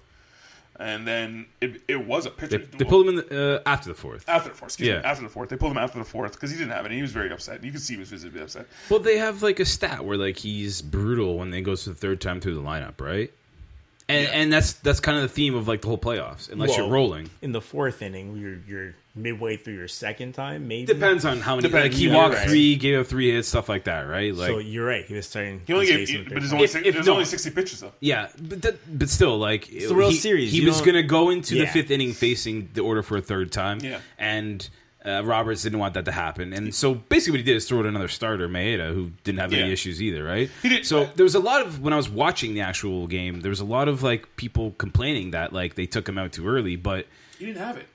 And then it was a pitcher. They pulled him in after the fourth. After the fourth, excuse me. Yeah. After the fourth. They pulled him after the fourth because he didn't have it. He was very upset. You could see he was visibly upset. Well, they have like a stat where like he's brutal when they goes to the third time through the lineup, right? And that's kind of the theme of like the whole playoffs, unless you're rolling. In the fourth inning, you're midway through your second time, maybe. Depends on how many. Depends. Like he Yeah, walked right. 3, gave up 3 hits, stuff like that, right? Like So you're right. He was starting. He only his gave, face in but the there's third. only, If no- only 60 pitches though. yeah, but still, like It's the World Series. He You was don't- going to go into the Yeah. fifth inning facing the order for a third time, Yeah. and Roberts didn't want that to happen, and so basically what he did is throw in another starter, Maeda, who didn't have any Yeah. issues either, right? He did- So there was a lot of when I was watching the actual game, there was a lot of like people complaining that like they took him out too early, but. He didn't have it.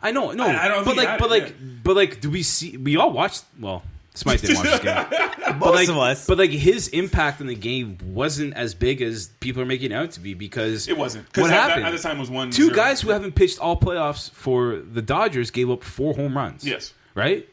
I know, no, I don't but think he like, had but it, like, yeah. but like, do we see? We all watched. Well, Smythe didn't watch this game, but Most like, of us. but like, his impact in the game wasn't as big as people are making it out to be because It wasn't. 'Cause What that- happened? At the time was 1-0. Two guys who haven't pitched all playoffs for the Dodgers gave up 4 home runs. Yes. right.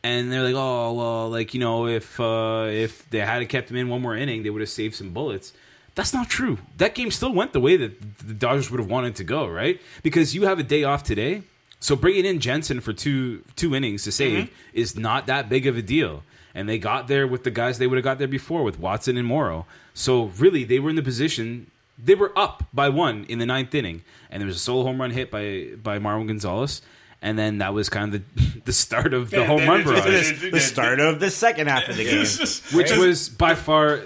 And they're like, oh well, like if they had kept him in one more inning, they would have saved some bullets. That's not true. That game still went the way that the Dodgers would have wanted to go, right? Because you have a day off today. So bringing in Jensen for two innings to save is not that big of a deal. And they got there with the guys they would have got there before with Watson and Morrow. So really, they were in the position. They were up by 1 in the 9th inning, and there was a solo home run hit by Marwin Gonzalez, and then that was kind of the start of the home run barrage, The start of the second half of the game. which was by far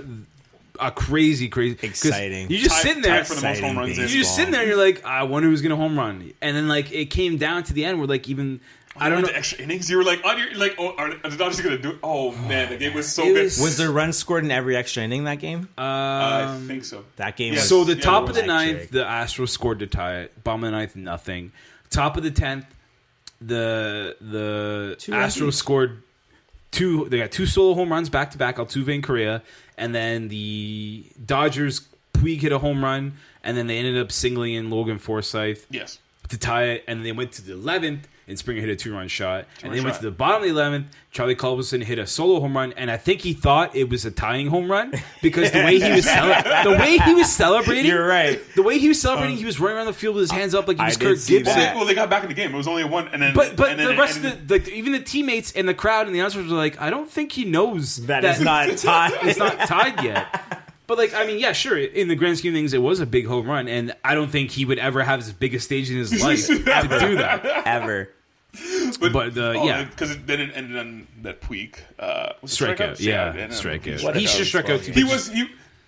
a crazy 'cause Exciting. You just sitting there. Tied for the most home runs. Exciting You're just sitting there and you're like, I wonder who's going to home run. And then, like, it came down to the end where, like, even, I don't know. The extra innings, you were like, on your, like, oh, are the Dodgers going to do it? Oh, man, the game was so It good. was- there runs scored in every extra inning that game? I think so. That game Yeah. was So the Yeah, top of the electric. 9th, the Astros scored to tie it. Bottom of the 9th, nothing. Top of the 10th, the Astros empties. scored 2. They got 2 solo home runs back to back, Altuve and Correa, and then the Dodgers, Puig hit a home run, and then they ended up singling in Logan Forsythe Yes. to tie it, and they went to the 11th, and Springer hit a 2-run shot, and they went shot. to the bottom of the 11th. Charlie Culberson hit a solo home run, and I think he thought it was a tying home run because the way he was celebrating, You're right. the way he was celebrating, he was running around the field with his hands up like he I was did Kirk see Gibson. that. Well, they got back in the game. It was only a 1, and then But and then, the rest and of the even the teammates and the crowd and the announcers were like, I don't think he knows That is not tied. it's not tied yet. But like, I mean, yeah, sure. In the grand scheme of things, it was a big home run, and I don't think he would ever have his biggest stage in his life to do that. Ever. But yeah, because then it ended on that Puig was it Strikeout, yeah, and then strikeout. What He a should strike out 2 He pitches. was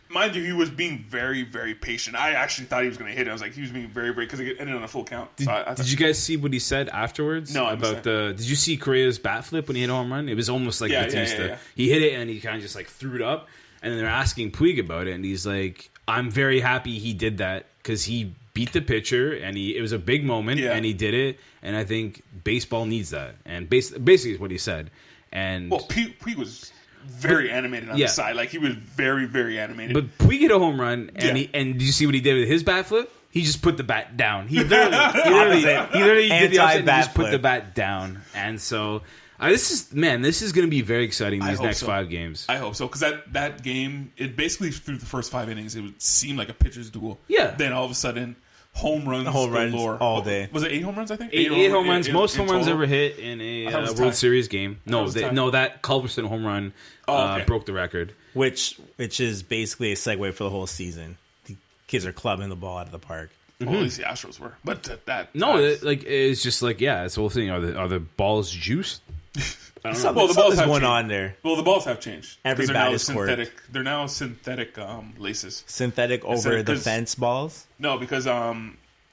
mind you, he was being very, very patient. I actually thought he was going to hit it. I was like, he was being very, very because it ended on a full count. So I Did you guys see what he said afterwards? No, I missed about the. Did you see Correa's bat flip when he hit a home run? It was almost like Yeah, Batista. yeah. He hit it and he kind of just like threw it up, and then they're asking Puig about it, and he's like, "I'm very happy he did that because he beat the pitcher, and it was a big moment, Yeah. and he did it, and I think baseball needs that." And basically is what he said. And Well, Puig was very animated on yeah. the side. Like he was very, very animated. But Puig hit a home run, and Yeah. did you see what he did with his bat flip? He just put the bat down. He literally did the opposite and Anti-bat just put the flip. bat down. And so this is going to be very exciting I these hope next so. 5 games. I hope so because that game, it basically through the first 5 innings, it would seem like a pitcher's duel. Yeah. Then all of a sudden, home runs galore. all day. Was it 8 home runs? I think 8 home runs, in- most in home runs total? ever hit in a thought it was World tied. Series game. thought it was tied. That Culberson home run Okay. broke the record. Which is basically a segue for the whole season. The kids are clubbing the ball out of the park. Well, at least the Astros were. But that No, that's- it's just like it's the whole thing. Are the balls juiced? I don't know. Something, Well, the balls something's have going changed. on there. Well, the balls have changed. 'Cause Every they're bat now is corked. synthetic. They're now synthetic laces. Synthetic over the 'cause- fence balls. No, because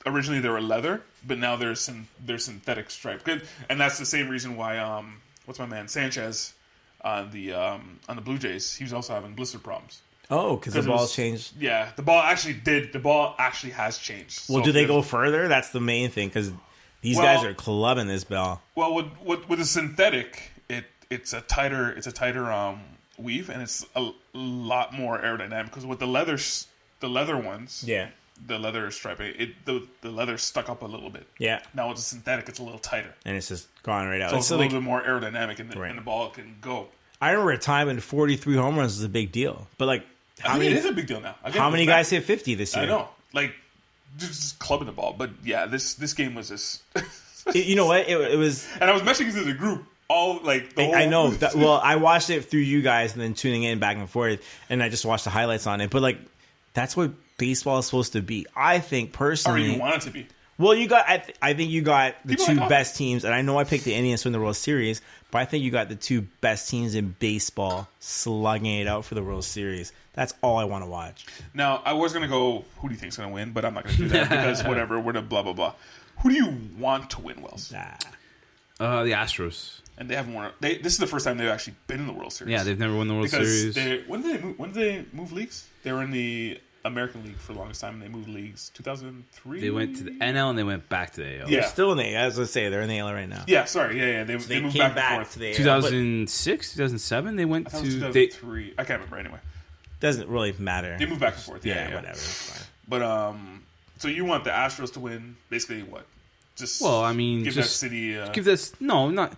originally they were leather, but now they're synthetic stripe. Good, and that's the same reason why what's my man Sanchez on the Blue Jays, he was also having blister problems. Oh, because the it ball was- changed. Yeah, the ball actually did. The ball actually has changed. Well, So do they there's- go further? That's the main thing because these Well- guys are clubbing this ball. Well, with the synthetic, it's a tighter weave, and it's a lot more aerodynamic. Because with the leather ones, Yeah, the leather striping, the leather stuck up a little bit. yeah, Now with the synthetic, it's a little tighter, and it's just gone right out. so It's it's a like, little bit more aerodynamic, and Right. and the ball can go. I remember a time when 43 home runs was a big deal, but like I how think many it is a big deal now. Again, how many it's back- guys hit 50 this year? I know, like just clubbing the ball. But yeah, this game was just. You know what? It was. And I was messaging to the group all like the whole. I know. Well, I watched it through you guys and then tuning in back and forth, and I just watched the highlights on it. But like, that's what baseball is supposed to be. I think personally. Or you want it to be. Well, you got. I think you got the People two like best teams, and I know I picked the Indians to win the World Series, but I think you got the two best teams in baseball slugging it out for the World Series. That's all I want to watch. Now, I was gonna go. Who do you think's gonna win? But I'm not gonna do that because whatever. We're the blah blah blah. Who do you want to win, Wells? The Astros. And they haven't won. This is the first time they've actually been in the World Series. Yeah, they've never won the World Series. When did they move leagues? They were in the American League for the longest time, and they moved leagues 2003. They went to the NL and they went back to the AL. Yeah. They're still in the. As I say, they're in the AL right now. Yeah, sorry, yeah. They moved came back and forth. to the AL, 2006, 2007, they went I thought to it was 2003. I can't remember anyway. Doesn't really matter. They moved back and forth. Yeah. Whatever. It's fine. But so you want the Astros to win? Basically, what? Just give that city. Give this not.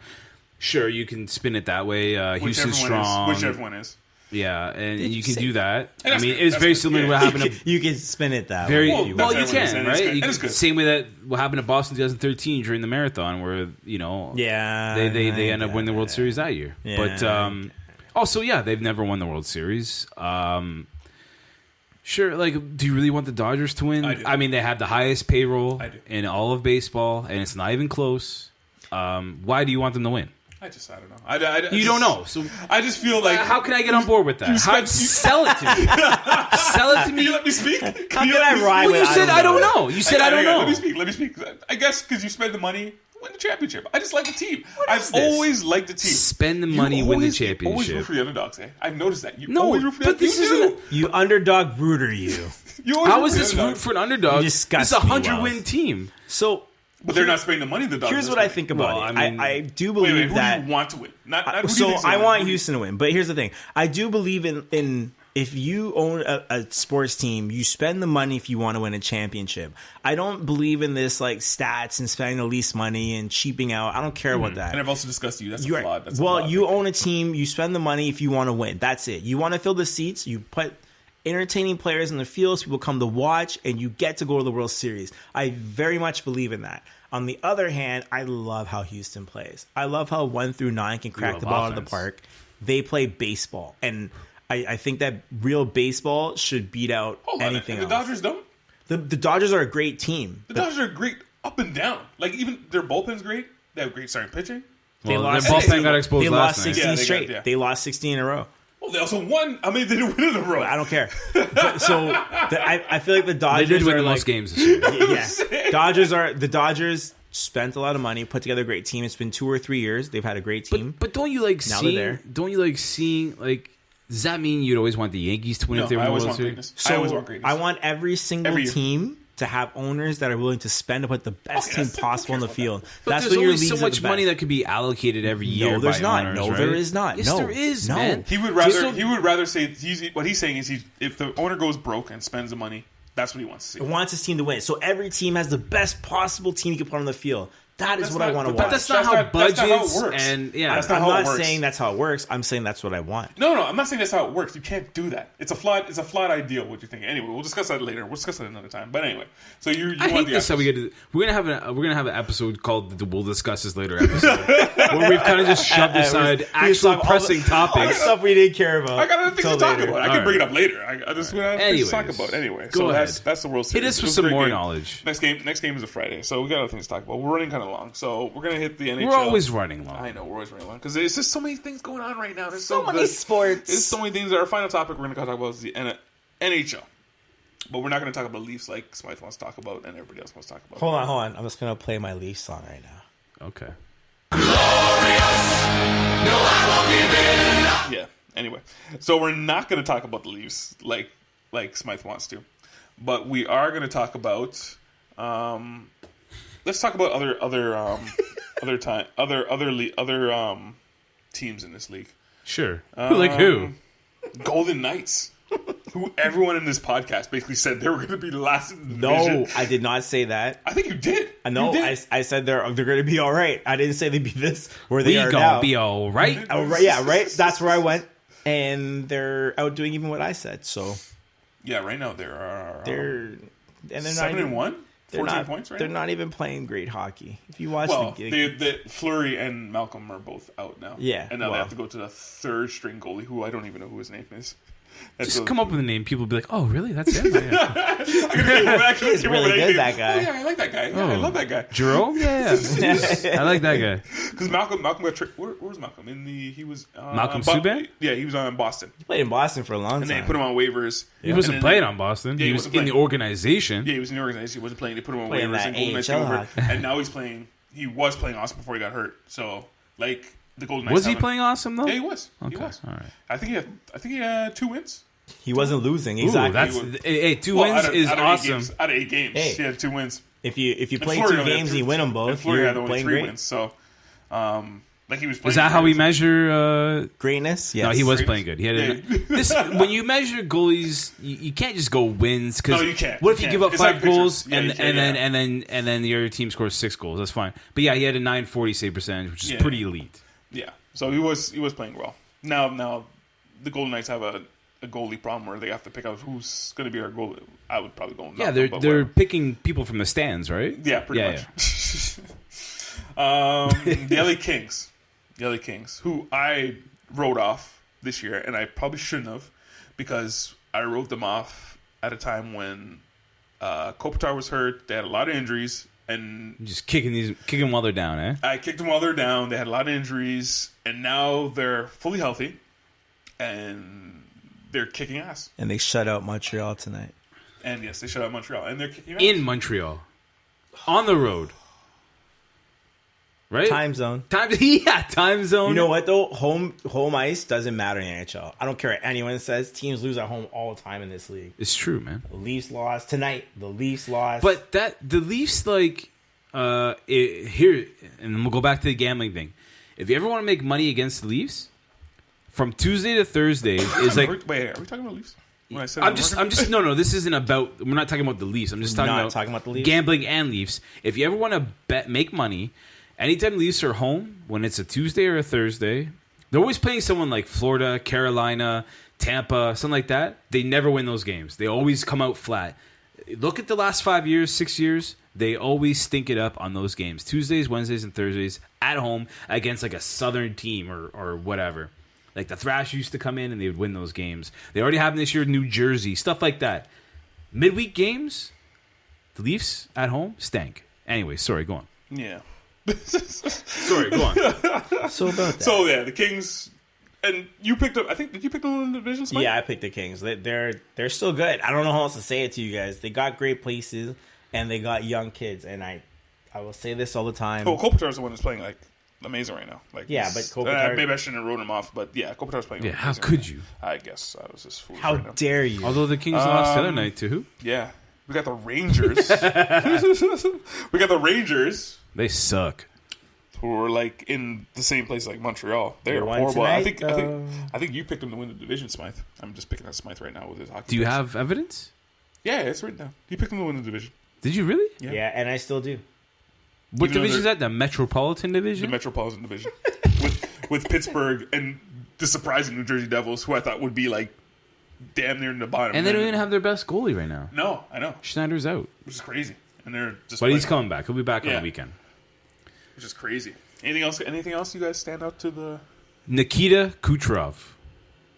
Sure, you can spin it that way. Houston's strong. Whichever one is. Yeah, and you can do that. And I mean, good. it's very similar to what happened to You can spin it that very way. well. You that's can, what it is. right? You It's can, good. same way that what happened to Boston 2013 during the marathon, where they end up winning the World Series that year. Yeah. But also, they've never won the World Series. Sure, like, do you really want the Dodgers to win? I do. I mean, they have the highest payroll I do. in all of baseball, and it's not even close. Why do you want them to win? I don't know. You don't know. So I just feel like how can I get on board with that? Sell it to me. Sell it to Can me. you let me speak? How can I ride Well, with you said I don't know. You said I don't know. Let me speak. I guess because you spend the money, win the championship. I just like the team. I've this? always liked the team. Spend the money, win the Always championship. root for the underdogs. I've noticed that. You No, always root for but the this you isn't. You underdog brooder, you. You always How root is for the this root underdogs. for an underdog? You It's disgust a me, 100-win Wells. team. So But they're not spending the money. The Dodgers. here's what I think about Well, it. I mean- I do Wait, believe who that. do you want to win? Not who do you So think's gonna I win? want Who do you- Houston to win, but here's the thing: I do believe in if you own a sports team, you spend the money if you want to win a championship. I don't believe in this like stats and spending the least money and cheaping out. I don't care about that. And I've also discussed you. That's a You are- flawed. That's a well, flawed you thinking. own a team. You spend the money if you want to win. That's it. You want to fill the seats. You put entertaining players in the field so people come to watch, and you get to go to the World Series. I very much believe in that. On the other hand, I love how Houston plays. I love how 1 through 9 can crack love the ball out of the offense. park. They play baseball, and I think that real baseball should beat out Hold on, anything and the else. Dodgers don't. The Dodgers are a great team. The Dodgers are great up and down. Like even their bullpen's great. They have great starting pitching. They Well, lost their 16 bullpen got exposed They last lost night. 16 Yeah, they got- straight. yeah. They lost 16 in a row. Well, they also won. I mean, they didn't win in a row. I don't care. But, so I feel like the They Dodgers did win are the like, most games this year. Yeah. The Dodgers spent a lot of money, put together a great team. It's been 2 or 3 years. They've had a great team. But don't you like Now they're seeing? there. Don't you like seeing like? Does that mean you'd always want the Yankees to win if they No, win I the always World want Series? greatness. So I always want greatness. I want every single Every year. team to have owners that are willing to spend to put the best Okay, team that's- possible on the who cares field. But That's there's what your only leagues so are much the money best. that could be allocated every year. No, there's by not. owners, No, right? there is not. Yes, No. there is, No. man. He would rather. So- he would rather say. What he's saying is, if the owner goes broke and spends the money, that's what he wants to see. Wants his team to win. So every team has the best possible team you can put on the field. That is That's what I not- want to but watch. That's not how that's not how it budgets works. and yeah. That's not I'm how it not works. saying that's how it works. I'm saying that's what I want. No, I'm not saying that's how it works. You can't do that. It's a flawed ideal. What you think? Anyway, we'll discuss that later. We'll discuss that another time. But anyway, so you I want hate the this. How we Astros. get. We're gonna have an episode called the "We'll Discuss This Later" episode, where we've kind of just shoved aside We actual talk all pressing the- all the topics. stuff we didn't care about. I got other things to till talk later. about. I All can bring it right. up later. I just we have things to talk Anyways, about anyway. go So ahead. that's the World Series. Hit us It with was a some great more game. knowledge. Next game is a Friday, so we got other things to talk about. We're running kind of long, so we're gonna hit the NHL. We're always running long. I know we're always running long because there's just so many things going on right now. There's So many good. sports. There's so many things. Our final topic we're going to talk about is the NHL, but we're not going to talk about Leafs like Smythe wants to talk about and everybody else wants to talk about. Hold on. I'm just gonna play my Leaf song right now. Okay. Yeah. Anyway, so we're not going to talk about the Leafs like Smythe wants to, but we are going to talk about. Let's talk about other teams in this league. Sure. Like who? Golden Knights, who everyone in this podcast basically said they were going to be last in the No, division. I did not say that. I think you did. I know. You did. I said they're going to be all right. I didn't say they'd be this where they We are gonna now. be all right. Oh, right, yeah, right. That's where I went, and they're outdoing even what I said. So Yeah, right now they're and they're 7-1, 14 not, points. Right. They're not even playing great hockey. If you watch the Fleury and Malcolm are both out now. Yeah, and now they have to go to the third string goalie, who I don't even know who his name is. Just come up with a name. People will be like, "Oh, really? That's him." Yeah. He's really good, that guy. Oh, yeah, I like that guy. Yeah, I love that guy. Jerome? Yeah. I like that guy. Because Malcolm got where was Malcolm? He was Malcolm Subban? Yeah, he was on Boston. He played in Boston for a long time. And they put him on waivers. He wasn't playing on Boston. Yeah, he was in the organization. Yeah, he was in the organization. He wasn't playing. They put him on Playing waivers and Golden Knights came over. hockey. And now he's playing. He was playing awesome before he got hurt. So, like, the Golden Knights Was he playing awesome, though? Yeah, he was. Okay, He was. all right. I think he had 2 wins. He wasn't losing. Ooh, Exactly. that's hey, 2 wins is awesome. Out of 8 games, Hey. he had 2 wins. If you play Fleury 2 only had games, 3 and you win them And both. Fleury You're had only playing 3 great. wins. So, like he was playing. Is that how we measure? Greatness? Yes. No, he was Greatness? playing good. He had when you measure goalies, you can't just go wins. Cause No, you can't. What if You you can't. give up It's 5 like goals pictures. Yeah, you and then the other team scores 6 goals? That's fine. But yeah, he had a 940 save percentage, which is Yeah. pretty elite. Yeah. So he was playing well. Now the Golden Knights have a goalie problem where they have to pick out who's going to be our goalie. I would probably go. Yeah, Malcolm, but they're whatever. picking people from the stands, right? Yeah, pretty much. The LA Kings. The LA Kings, who I wrote off this year, and I probably shouldn't have, because I wrote them off at a time when Kopitar was hurt. They had a lot of injuries, and Just kicking while they're down, eh? I kicked them while they're down. They had a lot of injuries, and now they're fully healthy, and they're kicking ass. And they shut out Montreal tonight. And yes, they shut out Montreal, and they're kicking ass. In Montreal, on the road, right? Time zone. Time zone. You know what though? Home ice doesn't matter in the NHL. I don't care what anyone says. Teams lose at home all the time in this league. It's true, man. The Leafs lost tonight. The Leafs lost. But the Leafs, like, here, and then we'll go back to the gambling thing. If you ever want to make money against the Leafs, from Tuesday to Thursday is like. Wait, are we talking about Leafs? When I said I'm just no. This isn't about. We're not talking about the Leafs. I'm just talking about the Leafs. Gambling and Leafs. If you ever want to make money, anytime the Leafs are home, when it's a Tuesday or a Thursday, they're always playing someone like Florida, Carolina, Tampa, something like that. They never win those games. They always come out flat. Look at the last 5 years, 6 years. They always stink it up on those games. Tuesdays, Wednesdays, and Thursdays at home against like a Southern team or whatever. Like the Thrash used to come in and they would win those games. They already happened this year in New Jersey, stuff like that. Midweek games, the Leafs at home stank. Anyway, sorry, go on. Yeah. Sorry, go on. So about that. So yeah, the Kings, and you picked up. I think did you pick them in the division? Smite? Yeah, I picked the Kings. They're still good. I don't know how else to say it to you guys. They got great places and they got young kids. And I will say this all the time. Oh, Kopitar's the one that's playing like amazing right now. Like Yeah, but Kopitar- maybe I shouldn't have wrote him off, but yeah, Kopitar's playing. Yeah, how amazing could right you? now. I guess I was just foolish. How right now. dare you? Although the Kings lost the other night to who? Yeah, we got the Rangers. We got the Rangers, They suck. who are like in the same place like Montreal. They're They won horrible. tonight, I think you picked them to win the division, Smythe. I'm just picking at Smythe right now with his hockey. Do you picks. have evidence? Yeah, it's written down. You picked them to win the division. Did you really? Yeah, and I still do. What Even though division is they're- that? The Metropolitan The Division? Metropolitan Division with Pittsburgh and the surprising New Jersey Devils, who I thought would be like damn near in the bottom. And they don't even have their best goalie right now. No, I know, Schneider's out. which is crazy, and they're just. But he's playing, coming back. He'll be back on Yeah. the weekend. which is crazy. Anything else? Anything else? You guys stand out to the? Nikita Kucherov.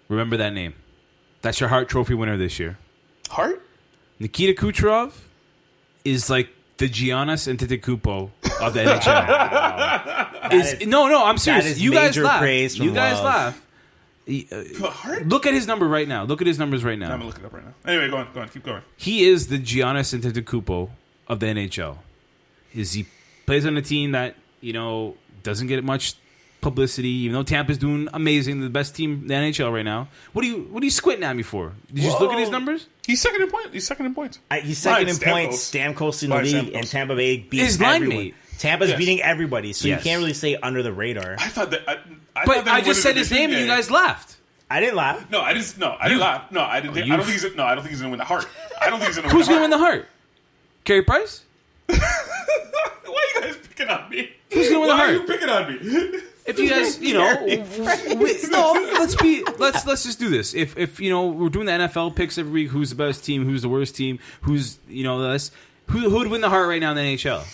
Remember that name. That's your Hart Trophy winner this year. Hart? Nikita Kucherov is like the Giannis Antetokounmpo of the NHL. No, I'm serious. is You guys major laugh. praise from You guys Wells. laugh. Hart? Look at his number right now. Look at his numbers right I'm now. gonna look it up right now. Anyway, go on, keep going. He is the Giannis Antetokounmpo of the NHL. He plays on a team that doesn't get much publicity, even though Tampa's doing amazing, the best team in the NHL right now. What are you squinting at me for? Did you just look at his numbers? He's second in points. He's second in points. He's second in Behind points. Stamkos in the Behind league, Stamkos. and Tampa Bay beats His line everyone. mate. Tampa's Yes. beating everybody, so Yes. you can't really say under the radar. I thought that. I But thought that I he just won said the his division. name and you Yeah. guys laughed. I didn't laugh. No, I didn't. No, I didn't laugh. No, I didn't. Think, I don't think he's. No, I don't think he's gonna win the Hart. I don't think he's gonna. Who's win going to win the Hart? Carey Price? Why are you guys picking on me? Who's gonna win the Why are you Hart? picking on me? If you guys, let's just do this. If we're doing the NFL picks every week, who's the best team, who's the worst team, who's this, who would win the heart right now in the NHL?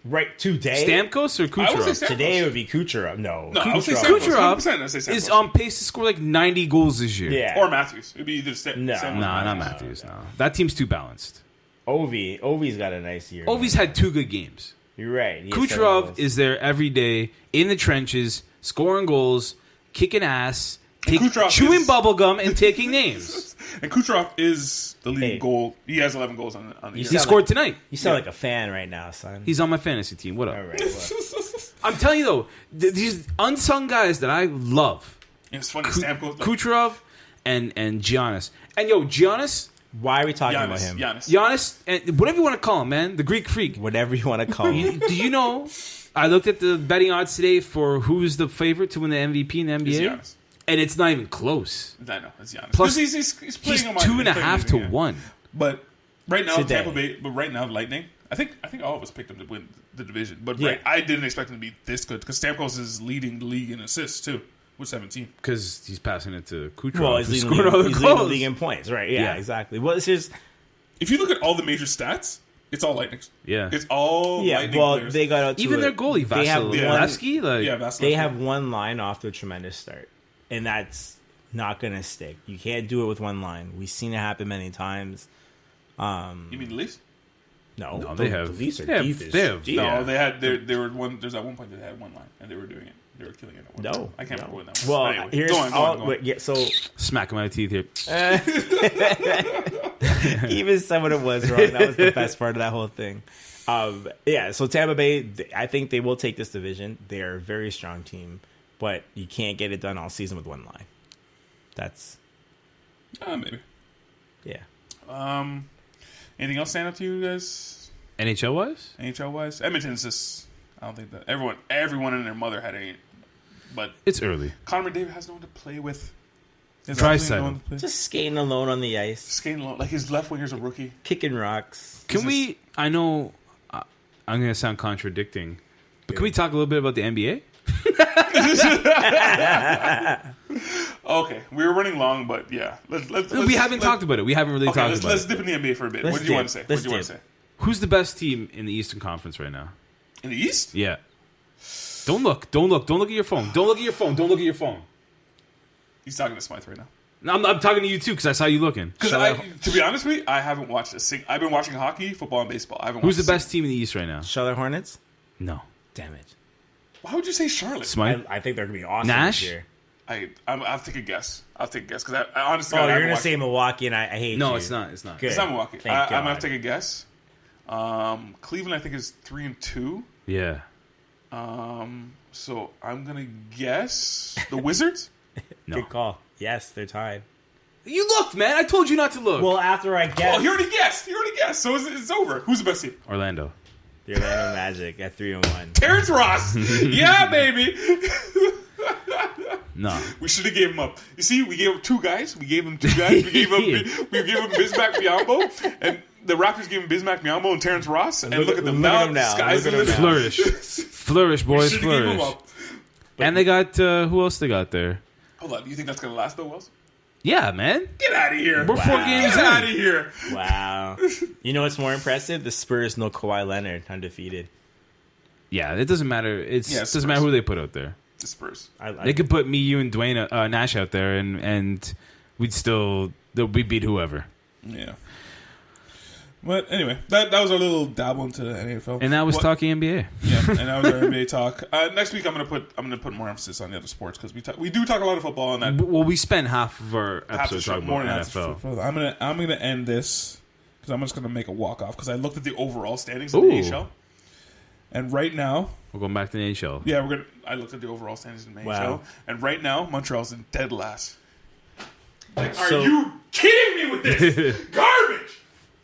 Right today, Stamkos or I would say Kucherov? Stamkos. Today it would be Kucherov. No, I would say Stamkos. Kucherov 100% I'd say Stamkos. is on pace to score like 90 goals this year. Yeah, Or Matthews. It'd be either No. Stamkos. Nah, not Matthews. No, that team's too balanced. Ovi's got a nice year. Ovi's had 2 good games. You're right. He has 7 Kucherov goals. is there every day in the trenches, scoring goals, kicking ass, Kucherov chewing is- bubblegum, and taking names. And Kucherov is the leading Hey. goal. He has 11 goals on the year. He scored tonight. You sound like a fan right now, son. He's on my fantasy team. What up? All right. Well, I'm telling you though, these unsung guys that I love, It's funny. Stamkos. Kucherov and Giannis. And Giannis, why are we talking about him? Giannis, and whatever you want to call him, man, the Greek freak. Whatever you want to call him. Do you know? I looked at the betting odds today for who's the favorite to win the MVP in the NBA, It's Giannis. and it's not even close. I know. It's Giannis. Plus, he's playing He's on 2.5 to 1. But right now, Today. Tampa Bay. But right now, Lightning. I think all of us picked them to win the division. But Yeah. I didn't expect them to be this good because Stamkos is leading the league in assists too with 17. Because he's passing it to Kucherov. Well, who he's scored all the leading the goals. league in points, right? Yeah, Yeah. exactly. Well, it's just If you look at all the major stats, it's all Lightnings. Yeah. It's all yeah. Lightning Well, players. they got out to Even a- their goalie, They have Vasilevsky, like yeah, that's they have one line off to a tremendous start, and that's not going to stick. You can't do it with one line. We've seen it happen many times. You mean the Leafs? No, No, they have- the Leafs are they have- deep as they have- deep. No, Yeah. they had. They were one. There's at one point they had one line and they were doing it. They were killing it. At one No, point. I can't remember when that was. Well, Anyway, here's go on. wait, yeah. So smack him out of teeth here. even some of it was wrong. That was the best part of that whole thing. Yeah, so Tampa Bay, I think they will take this division. They're a very strong team, but you can't get it done all season with one line. That's Maybe. yeah. Anything else stand up to you guys? NHL wise? NHL wise, Edmonton's just. I don't think that everyone and their mother had any. But It's early. Connor McDavid has no one to play with. Has Draisaitl. absolutely no one to play. Just skating alone on the ice, Skating alone. Like his left winger's a rookie. kicking rocks. Can we? I know I'm going to sound contradicting, but can we talk a little bit about the NBA? Okay, we were running long, but yeah. We haven't talked about it. We haven't really Okay, talked about let's it. dip in the NBA for a bit. Let's What do you want to dip. say? What Let's do you want to dip. say? Who's the best team in the Eastern Conference right now? In the East? Yeah. Don't look. Don't look at your phone. Don't look at your phone. Don't look at your phone. He's talking to Smythe right now. No, I'm talking to you too because I saw you looking. Because to be honest with you, I haven't watched a single. I've been watching hockey, football, and baseball. I haven't. Who's the watched a best team in the East right now? Charlotte Hornets. No. Damn it. Why would you say Charlotte? Smythe? I think they're gonna be awesome Nash? this year. I'll take a guess. Because I honestly. Oh, I you're haven't gonna watched- say Milwaukee, and I hate No, you. it's not. It's not. Good. It's not Milwaukee. Thank I'm gonna God. take a guess. Cleveland, I think, is 3-2. Yeah. So I'm gonna guess the Wizards. No. Good call. Yes, they're tied. You looked, man. I told you not to look. Well, after I guess, Oh, he already guessed. So it's over. Who's the best team? Orlando. the Orlando Magic at 3-1. Terrence Ross. Yeah, baby. No. We should have gave him up. You see, we gave him two guys. We gave him Bismack Biyombo, and the Raptors gave him Bismack Biyombo and Terrence Ross. And look at them now. now. Sky's Look the at them limit. now. Flourish, boys. Should have gave him Flourish. up. And they got who else they got there? Hold on. Do you think that's gonna last though, Wells? Yeah, man. Get out of here. We're 4 games Get out in. of here. Wow. You know what's more impressive? The Spurs, no Kawhi Leonard, undefeated. Yeah, it doesn't matter. It Yeah, doesn't Spurs. matter who they put out there. The Spurs. They could put me, you, and Dwayne Nash out there, and we beat whoever. Yeah. But anyway, that was our little dabble into the NFL. And that was talking NBA. Yeah, and that was our NBA talk. Next week, I'm gonna put more emphasis on the other sports because we do talk a lot of football on that. Well, we spend half of our Half the episode show, talking more about than half the NFL. show. I'm gonna end this because I'm just gonna make a walk off because I looked at the overall standings in Ooh. the AHL, and right now, We're going back to the NHL. yeah, I looked at the overall standings in the AHL, and right now, Montreal's in dead last. Like, are So- you kidding me with this? Garbage.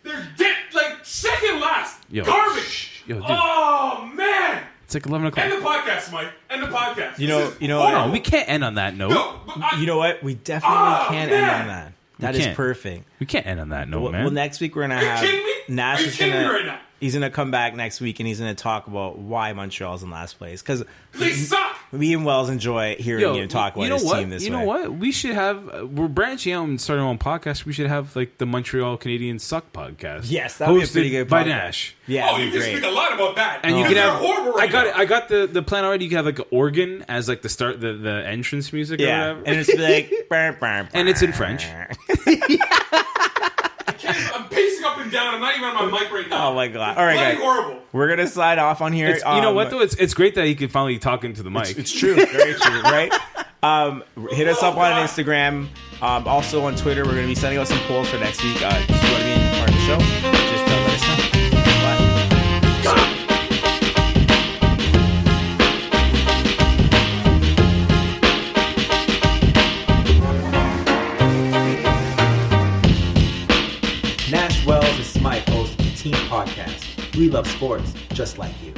They're dead, like second last. Yo. Garbage. Yo, dude. Oh man. It's like 11 o'clock. End the podcast, Mike. End the podcast. You know, Hold on, we can't end on that note. No, but You know what? We definitely can't end man. on that. That is can't. perfect. We can't end on that note, man. Well, next week we're gonna Are you have kidding me? Nash Are you is kidding me gonna right now? He's gonna come back next week and he's gonna talk about why Montreal's in last place. Because They suck. me and Wells enjoy hearing him talk about his team this way. You know what? We should have. We're branching out and starting our own podcast. We should have like the Montreal Canadiens Suck podcast. Yes, that would be a hosted pretty good by podcast. Nash. Yeah, Oh, that'd you be can great. speak a lot about that. And you Because can they're have. horrible right now. I got the plan already. You can have like organ as like the start the entrance music. Or Yeah, whatever. and it's like, burr, burr, And it's in burr. French. I'm pacing up and down. I'm not even on my mic right now. Oh my god! All right, Bloody guys, horrible. we're gonna sign off on here. You know what though? It's great that he can finally talk into the mic. It's true, very true, right? Hit us up on Instagram. Also on Twitter, we're gonna be sending out some polls for next week. If you want to be part of the show, just let us know. Bye. Nash Wells is Smythe, host of Team Podcast. We love sports just like you.